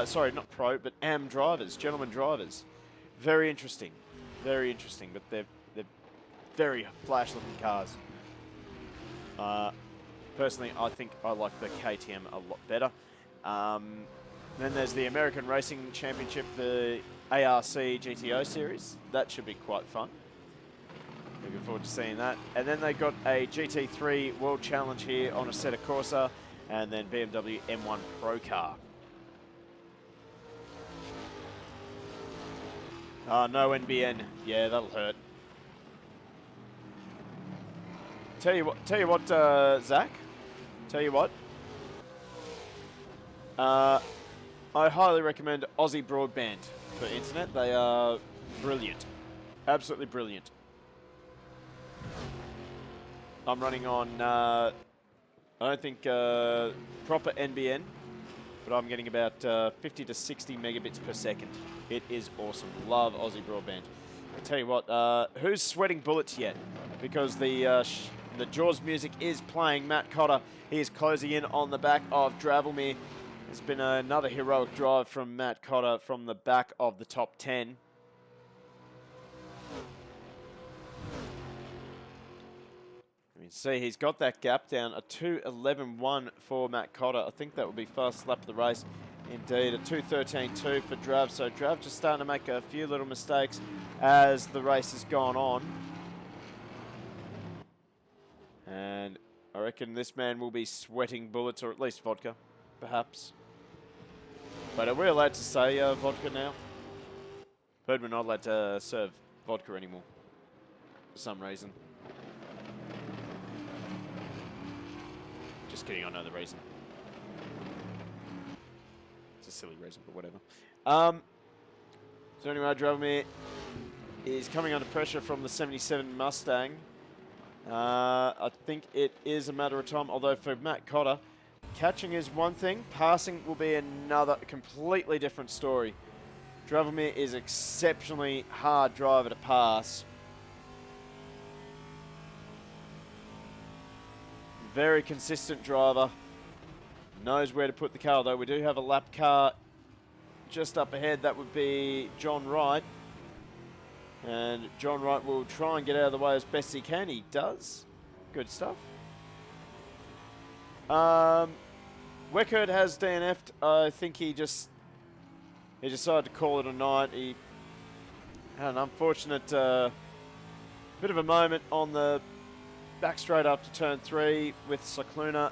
sorry, not pro, but AM drivers, gentlemen drivers. Very interesting, but they're very flash-looking cars. Personally, I think I like the KTM a lot better. Then there's the American Racing Championship, the ARC GTO series. That should be quite fun. Looking forward to seeing that. And then they got a GT3 World Challenge here on Assetto Corsa, and then BMW M1 Pro Car. No NBN. Yeah, that'll hurt. Tell you what, Zach. Tell you what. I highly recommend Aussie Broadband for internet. They are brilliant. Absolutely brilliant. I'm running on, I don't think proper NBN, but I'm getting about 50 to 60 megabits per second. It is awesome. Love Aussie Broadband. I tell you what, who's sweating bullets yet? Because the Jaws music is playing. Matt Cotter, he is closing in on the back of Dravelmere. It's been another heroic drive from Matt Cotter from the back of the top 10. You can see he's got that gap down, a 2:11.1 for Matt Cotter. I think that will be fast lap of the race. Indeed, a 2:13.2 for Drav. So Drav just starting to make a few little mistakes as the race has gone on. And I reckon this man will be sweating bullets, or at least vodka, perhaps. But are we allowed to say vodka now? Heard we're not allowed to serve vodka anymore, for some reason. Just kidding, I know the reason. It's a silly reason, but whatever. So anyway, Dravelmere is coming under pressure from the 77 Mustang. I think it is a matter of time, although for Matt Cotter, catching is one thing, passing will be another completely different story. Dravelmere is exceptionally hard driver to pass. Very consistent driver. Knows where to put the car, although we do have a lap car just up ahead. That would be John Wright. And John Wright will try and get out of the way as best he can. He does. Good stuff. Weckert has DNF'd. I think he decided to call it a night. He had an unfortunate bit of a moment on the back straight after turn 3 with Cycluna.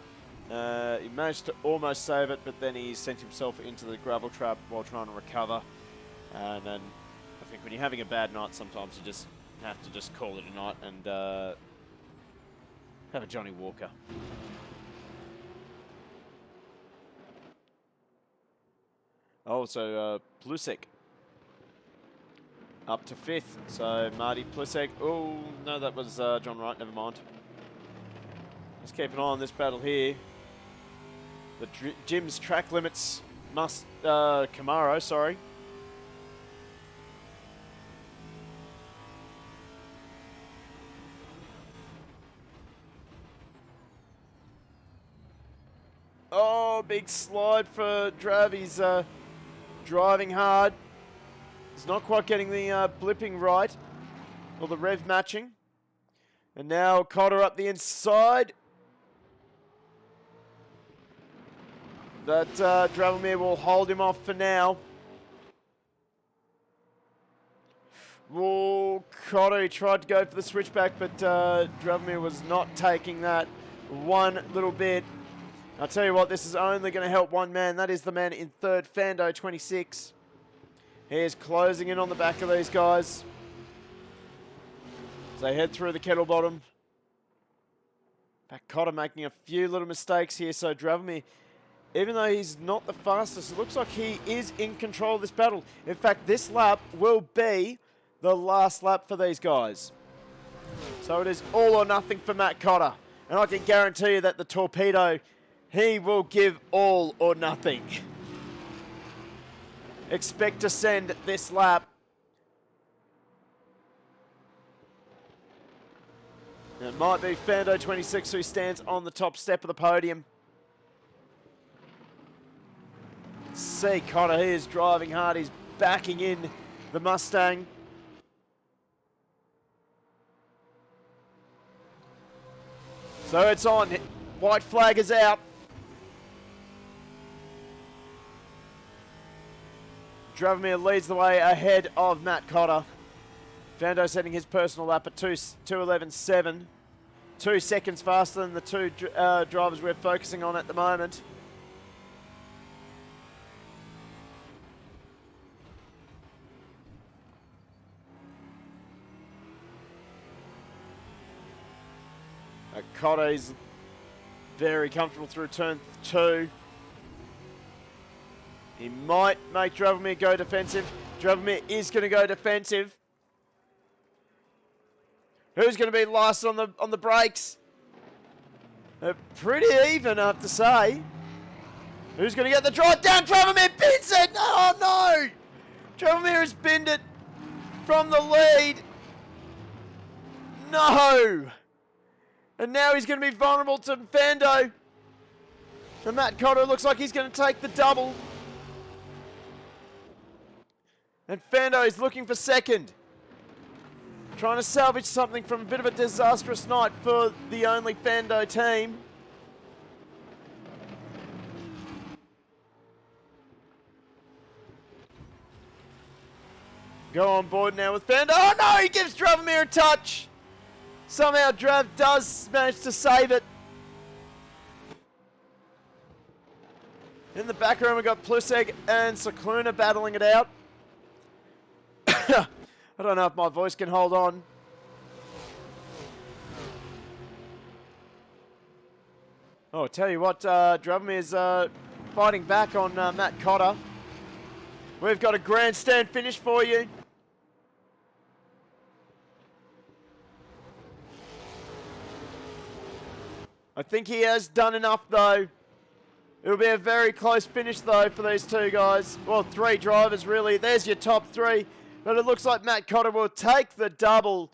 He managed to almost save it, but then he sent himself into the gravel trap while trying to recover. And then I think when you're having a bad night, sometimes you just have to just call it a night and have a Johnny Walker. Also, Plusek up to 5th. So Marty Plusek. Oh, no, that was John Wright. Never mind. Let's keep an eye on this battle here. The gym's track limits Camaro, sorry. Oh, big slide for Drav. He's driving hard. He's not quite getting the blipping right, or the rev matching. And now Cotter up the inside. That Dravomir will hold him off for now. Oh, Cotter, he tried to go for the switchback, but Dravomir was not taking that one little bit. I'll tell you what, this is only going to help one man. That is the man in third, Fando 26. He is closing in on the back of these guys as they head through the kettle bottom. Back Cotter making a few little mistakes here, so Dravomir, even though he's not the fastest, it looks like he is in control of this battle. In fact, this lap will be the last lap for these guys. So it is all or nothing for Matt Cotter. And I can guarantee you that the Torpedo, he will give all or nothing. Expect to send this lap. It might be Fando 26 who stands on the top step of the podium. See Cotter, he is driving hard. He's backing in the Mustang. So it's on. White flag is out. Dravomir leads the way ahead of Matt Cotter. Fando setting his personal lap at 2:11.7. 2 seconds faster than the two drivers we're focusing on at the moment. Cotter is very comfortable through turn 2. He might make Dravomir go defensive. Dravomir is going to go defensive. Who's going to be last on the brakes? Pretty even, I have to say. Who's going to get the drive down? Dravomir bins it! Oh no! Dravomir has binned it from the lead. No! And now he's going to be vulnerable to Fando. And Matt Cotter looks like he's going to take the double. And Fando is looking for second. Trying to salvage something from a bit of a disastrous night for the only Fando team. Go on board now with Fando. Oh no, he gives Dravomir a touch. Somehow Drav does manage to save it. In the background we've got Pluseg and Sakluna battling it out. I don't know if my voice can hold on. Oh, I'll tell you what, Dravomir is fighting back on Matt Cotter. We've got a grandstand finish for you. I think he has done enough though. It'll be a very close finish though for these two guys. Well, 3 drivers really. There's your top 3. But it looks like Matt Cotter will take the double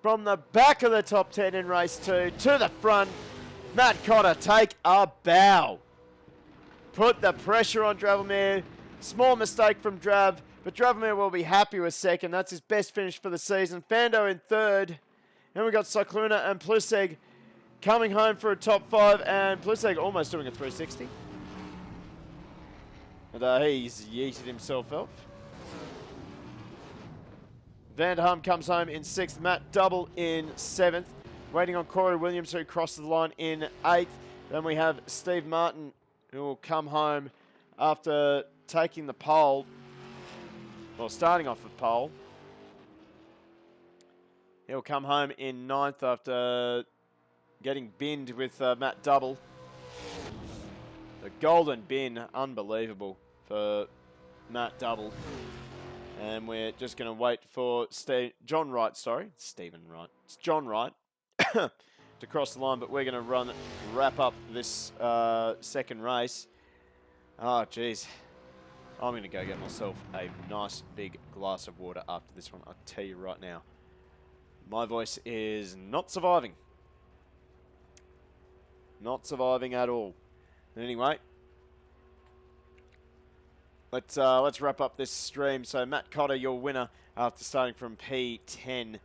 from the back of the top 10 in race 2 to the front. Matt Cotter take a bow. Put the pressure on Dravomir. Small mistake from Drav, but Dravomir will be happy with second. That's his best finish for the season. Fando in third. Then we got Cycluna and Pluseg coming home for a top 5, and Pluseg almost doing a 360. And he's yeeted himself off. Vanderham comes home in 6th. Matt Double in 7th. Waiting on Corey Williams, who crosses the line in 8th. Then we have Steve Martin, who will come home after taking the pole. Well, starting off the pole. He'll come home in 9th after getting binned with Matt Double. The golden bin, unbelievable for Matt Double. And we're just going to wait for John Wright, sorry. Stephen Wright. It's John Wright to cross the line, but we're going to wrap up this second race. Oh, geez. I'm going to go get myself a nice big glass of water after this one. I'll tell you right now, my voice is not surviving. Not surviving at all. Anyway, let's wrap up this stream. So Matt Cotter, your winner after starting from P10.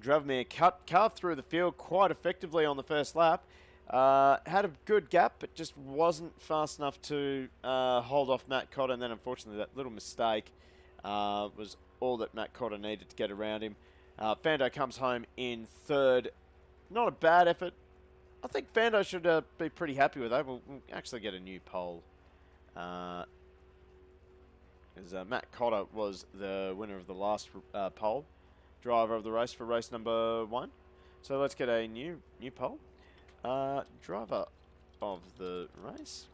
Dravomir carved through the field quite effectively on the first lap. Had a good gap, but just wasn't fast enough to hold off Matt Cotter. And then, unfortunately, that little mistake was all that Matt Cotter needed to get around him. Fando comes home in third. Not a bad effort. I think Fando should be pretty happy with that. We'll actually get a new pole. Because Matt Cotter was the winner of the last pole. Driver of the race for race number 1. So let's get a new pole. Driver of the race.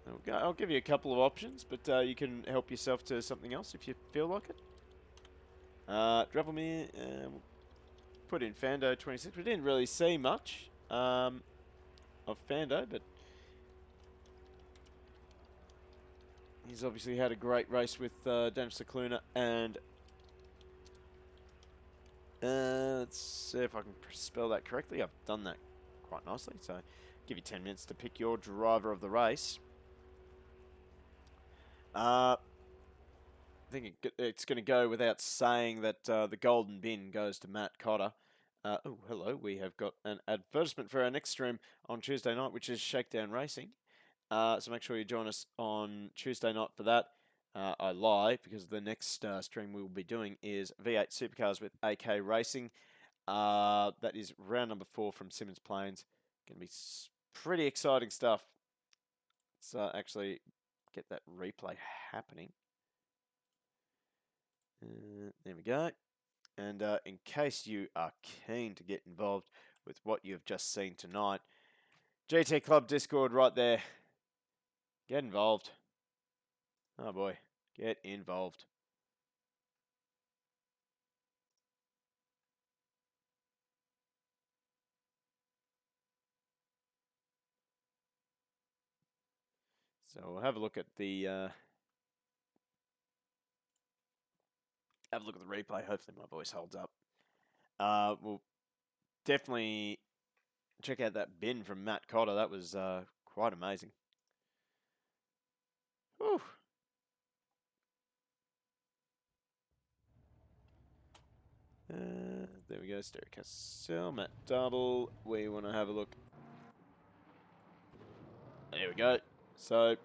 There we go. I'll give you a couple of options, but you can help yourself to something else if you feel like it. Dravomir, put in Fando 26. We didn't really see much of Fando, but he's obviously had a great race with Daniel Cicluna, and let's see if I can spell that correctly. I've done that quite nicely, so I'll give you 10 minutes to pick your driver of the race. I think it's going to go without saying that the golden bin goes to Matt Cotter. Oh, hello. We have got an advertisement for our next stream on Tuesday night, which is Shakedown Racing. So make sure you join us on Tuesday night for that. I lie, because the next stream we will be doing is V8 Supercars with AK Racing. That is round number 4 from Simmons Plains. Going to be pretty exciting stuff. Let's actually get that replay happening. There we go. And in case you are keen to get involved with what you've just seen tonight, GT Club Discord right there. Get involved. Oh boy, get involved. So we'll have a look at the replay. Hopefully my voice holds up. We'll definitely check out that bin from Matt Cotter. That was quite amazing. Whew. There we go, Stereo Cassell, Matt Double. We want to have a look. There we go. So,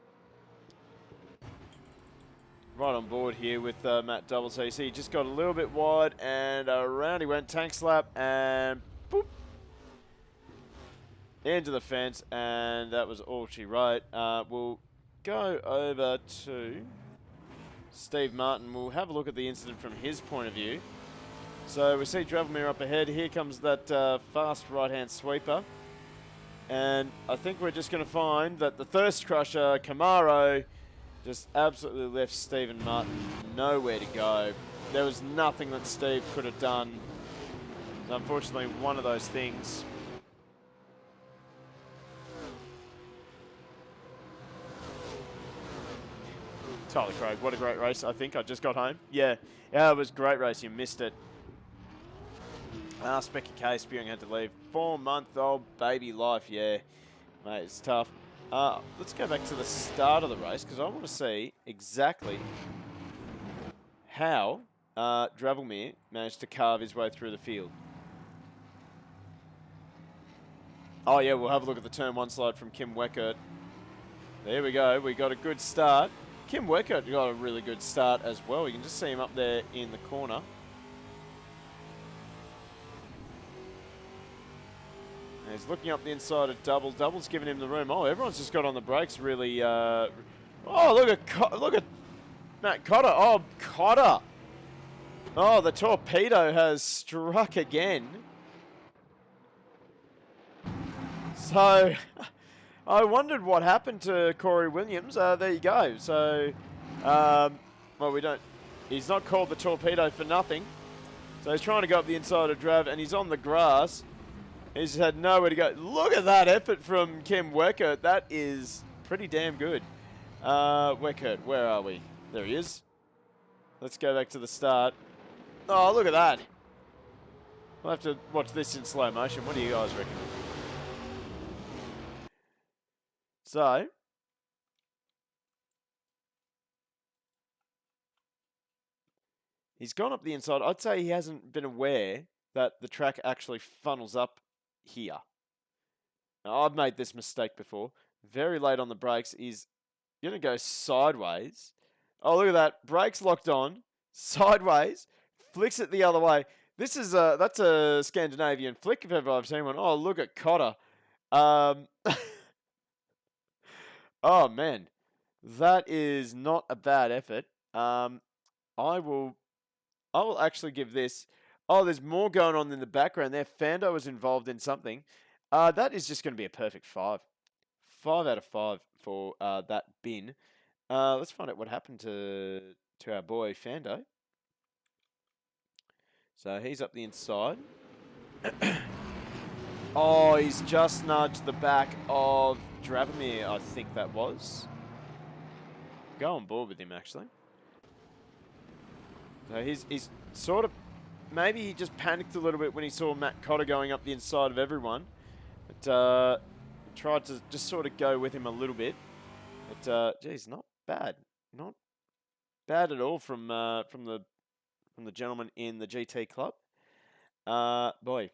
right on board here with Matt Double. So you see, he just got a little bit wide, and around he went, tank slap, and boop, into the fence, and that was all she wrote. We'll go over to Steve Martin. We'll have a look at the incident from his point of view. So we see Dravomir up ahead. Here comes that fast right-hand sweeper. And I think we're just going to find that the Thirst Crusher, Camaro, just absolutely left Stephen Martin nowhere to go. There was nothing that Steve could have done. Unfortunately, one of those things. Tyler Craig, what a great race. I think I just got home. Yeah, it was a great race. You missed it. Specky K, Spearing had to leave. 4-month-old baby life, yeah. Mate, it's tough. Let's go back to the start of the race, because I want to see exactly how Dravomir managed to carve his way through the field. Oh, yeah, we'll have a look at the turn 1 slide from Kim Weckert. There we go. We got a good start. Kim Weckert got a really good start as well. You can just see him up there in the corner. And he's looking up the inside of Double. Double's giving him the room. Oh, everyone's just got on the brakes really. Oh, look at Matt Cotter. Oh, Cotter. Oh, the torpedo has struck again. So, I wondered what happened to Corey Williams. There you go. So, well, he's not called the torpedo for nothing. So he's trying to go up the inside of Drav, and he's on the grass. He's had nowhere to go. Look at that effort from Kim Weckert. That is pretty damn good. Weckert, where are we? There he is. Let's go back to the start. Oh, look at that. We'll have to watch this in slow motion. What do you guys reckon? So, he's gone up the inside. I'd say he hasn't been aware that the track actually funnels up here. Now, I've made this mistake before. Very late on the brakes. He's going to go sideways. Oh, look at that. Brakes locked on. Sideways. Flicks it the other way. That's a Scandinavian flick if ever I've seen one. Oh, look at Cotter. Oh, man. That is not a bad effort. I will actually give this. Oh, there's more going on in the background there. Fando was involved in something. That is just going to be a perfect 5. 5 out of 5 for that bin. Let's find out what happened to our boy Fando. So he's up the inside. Oh, he's just nudged the back of Dravomir, I think that was. Go on board with him, actually. So he's sort of... Maybe he just panicked a little bit when he saw Matt Cotter going up the inside of everyone. But tried to just sort of go with him a little bit. But, geez, not bad. Not bad at all from the gentleman in the GT club. Boy.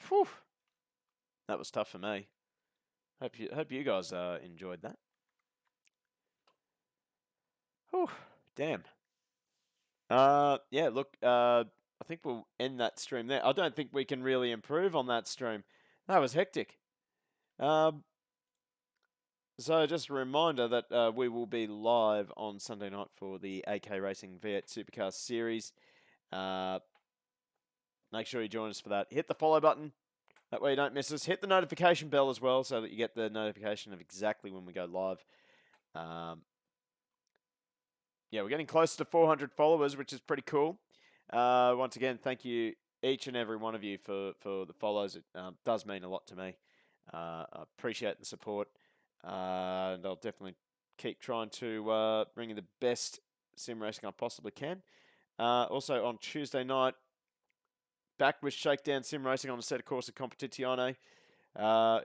Whew. That was tough for me. Hope you guys enjoyed that. Whew. Damn. Yeah, look, I think we'll end that stream there. I don't think we can really improve on that stream. That was hectic. So just a reminder that we will be live on Sunday night for the AK Racing V8 Supercar Series. Make sure you join us for that. Hit the follow button. That way you don't miss us. Hit the notification bell as well so that you get the notification of exactly when we go live. Yeah, we're getting close to 400 followers, which is pretty cool. Once again, thank you, each and every one of you, for the follows. It does mean a lot to me. I appreciate the support. And I'll definitely keep trying to bring you the best sim racing I possibly can. Also, on Tuesday night, back with Shakedown Sim Racing on the Set Corsa Competizione.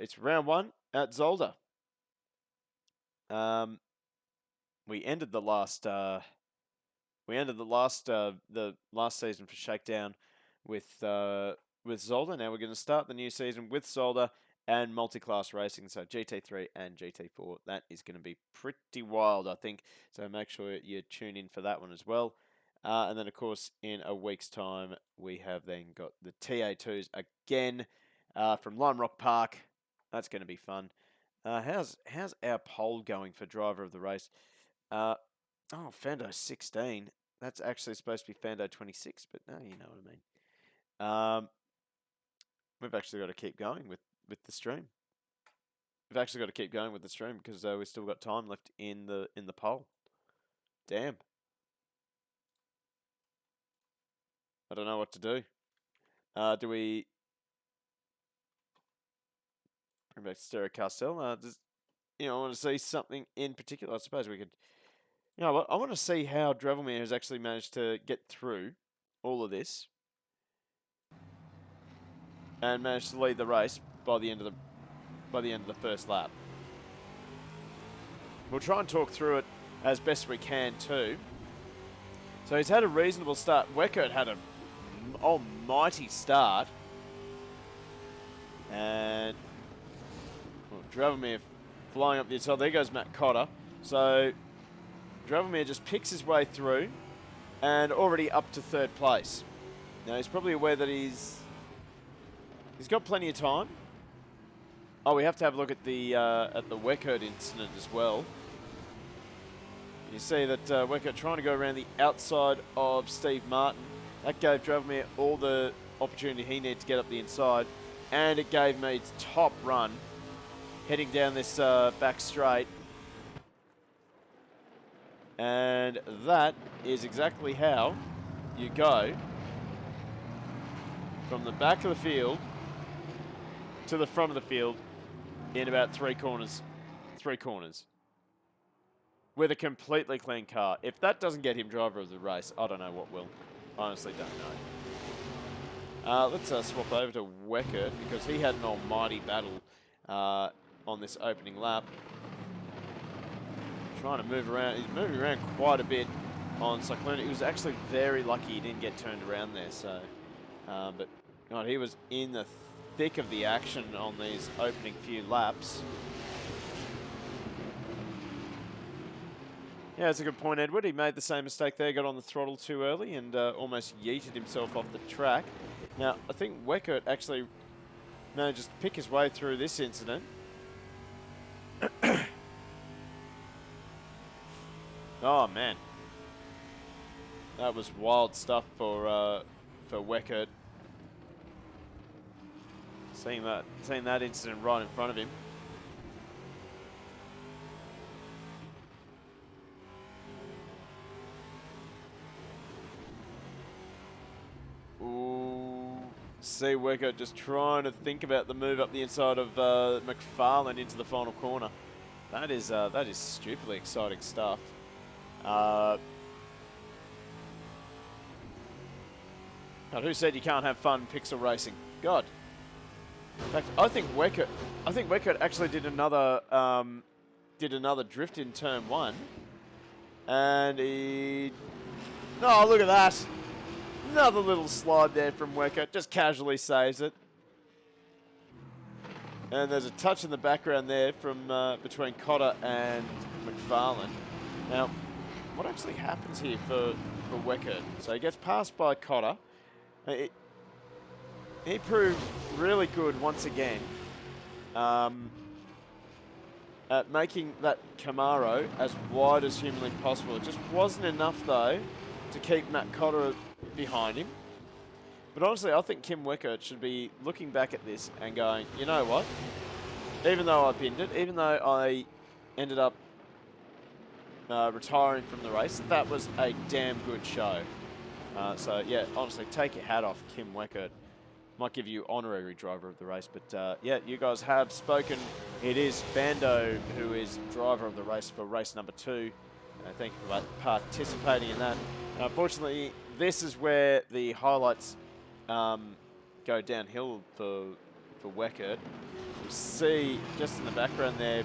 It's round 1 at Zolder. We ended the last season for Shakedown with Zolder. Now we're going to start the new season with Zolder and multi-class racing, so GT3 and GT4. That is going to be pretty wild, I think. So make sure you tune in for that one as well. And then, of course, in a week's time, we have then got the TA2s again from Lime Rock Park. That's going to be fun. How's our poll going for driver of the race? Oh, Fando 16. That's actually supposed to be Fando 26, but no, you know what I mean. We've actually got to keep going with the stream. We've actually got to keep going with the stream because we've still got time left in the poll. Damn. I don't know what to do. Do we bring back Stereo Castell? I want to see something in particular. I suppose we could. You know what? I want to see how Dravomir has actually managed to get through all of this and managed to lead the race by the end of the first lap. We'll try and talk through it as best we can too. So he's had a reasonable start. Weckert had an almighty start. And Dravomir flying up the inside. There goes Matt Cotter. So Dravomir just picks his way through and already up to 3rd place. Now he's probably aware that he's got plenty of time. Oh, we have to have a look at the Weckert incident as well. You see that Weckert trying to go around the outside of Steve Martin. That gave Dravomir all the opportunity he needed to get up the inside, and it gave me top run heading down this back straight. And that is exactly how you go from the back of the field to the front of the field in about 3 corners. 3 corners. With a completely clean car. If that doesn't get him driver of the race, I don't know what will. Honestly don't know. Let's swap over to Weckert because he had an almighty battle on this opening lap. Trying to move around. He's moving around quite a bit on Cyclone. He was actually very lucky he didn't get turned around there. So, but God, he was in the thick of the action on these opening few laps. Yeah, that's a good point, Edward. He made the same mistake there, got on the throttle too early and almost yeeted himself off the track. Now, I think Weckert actually managed to pick his way through this incident. Oh, man. That was wild stuff for Weckert. Seeing that incident right in front of him. Ooh, see Weckert just trying to think about the move up the inside of McFarlane into the final corner. That is stupidly exciting stuff. God, who said you can't have fun pixel racing? God. In fact, I think Weckert actually did another drift in turn 1, and he. Oh, look at that! Another little slide there from Weckert, just casually saves it. And there's a touch in the background there from between Cotter and McFarlane. Now, what actually happens here for Weckert? So he gets passed by Cotter. He proved really good once again at making that Camaro as wide as humanly possible. It just wasn't enough, though, to keep Matt Cotter behind him. But honestly, I think Kim Weckert should be looking back at this and going, you know what? Even though I pinned it, even though I ended up retiring from the race, that was a damn good show. So, yeah, honestly, take your hat off, Kim Weckert. Might give you honorary driver of the race, but yeah, you guys have spoken. It is Bando who is driver of the race for race number 2. Thank you for participating in that. Unfortunately, this is where the highlights go downhill for Weckert. You see just in the background there,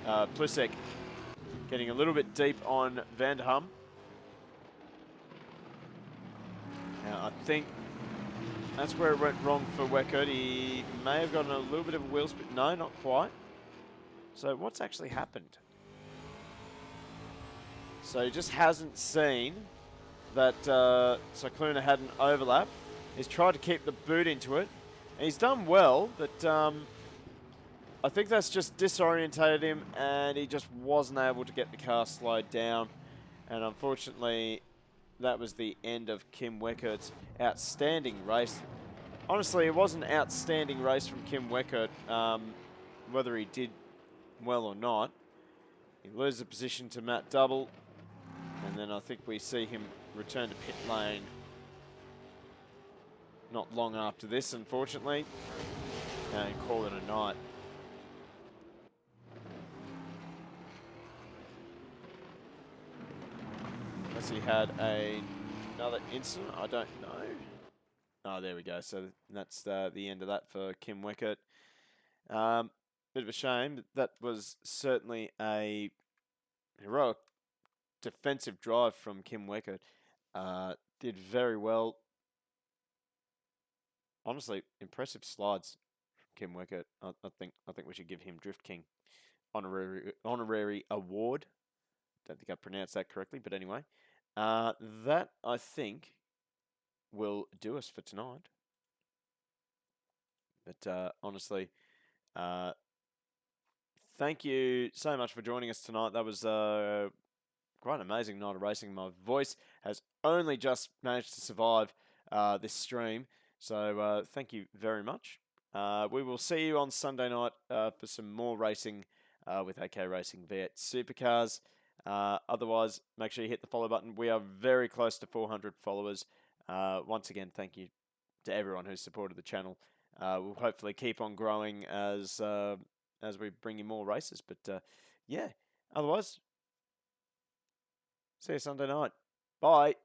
Plisek getting a little bit deep on Vanderham. Now, I think that's where it went wrong for Weckert. He may have gotten a little bit of a wheel spin. No, not quite. So what's actually happened? So he just hasn't seen that Cycluna had an overlap. He's tried to keep the boot into it. And he's done well, but I think that's just disorientated him and he just wasn't able to get the car slowed down. And unfortunately, that was the end of Kim Weckert's outstanding race. Honestly, it was an outstanding race from Kim Weckert, whether he did well or not. He loses a position to Matt Double, and then I think we see him return to pit lane not long after this, unfortunately, and call it a night. Unless he had another incident, I don't know. Oh, there we go. So that's the end of that for Kim Weckert. Bit of a shame, but that was certainly a heroic defensive drive from Kim Weckert. Did very well. Honestly, impressive slides from Kim Weckert. I think we should give him Drift King honorary award. Don't think I pronounced that correctly, but anyway, that I think will do us for tonight. But honestly, thank you so much for joining us tonight. That was quite an amazing night of racing. My voice has only just managed to survive this stream, so thank you very much. We will see you on Sunday night for some more racing with AK Racing V8 Supercars. Otherwise, make sure you hit the follow button. We are very close to 400 followers. Once again, thank you to everyone who's supported the channel. We'll hopefully keep on growing as we bring you more races. But yeah, otherwise, see you Sunday night. Bye.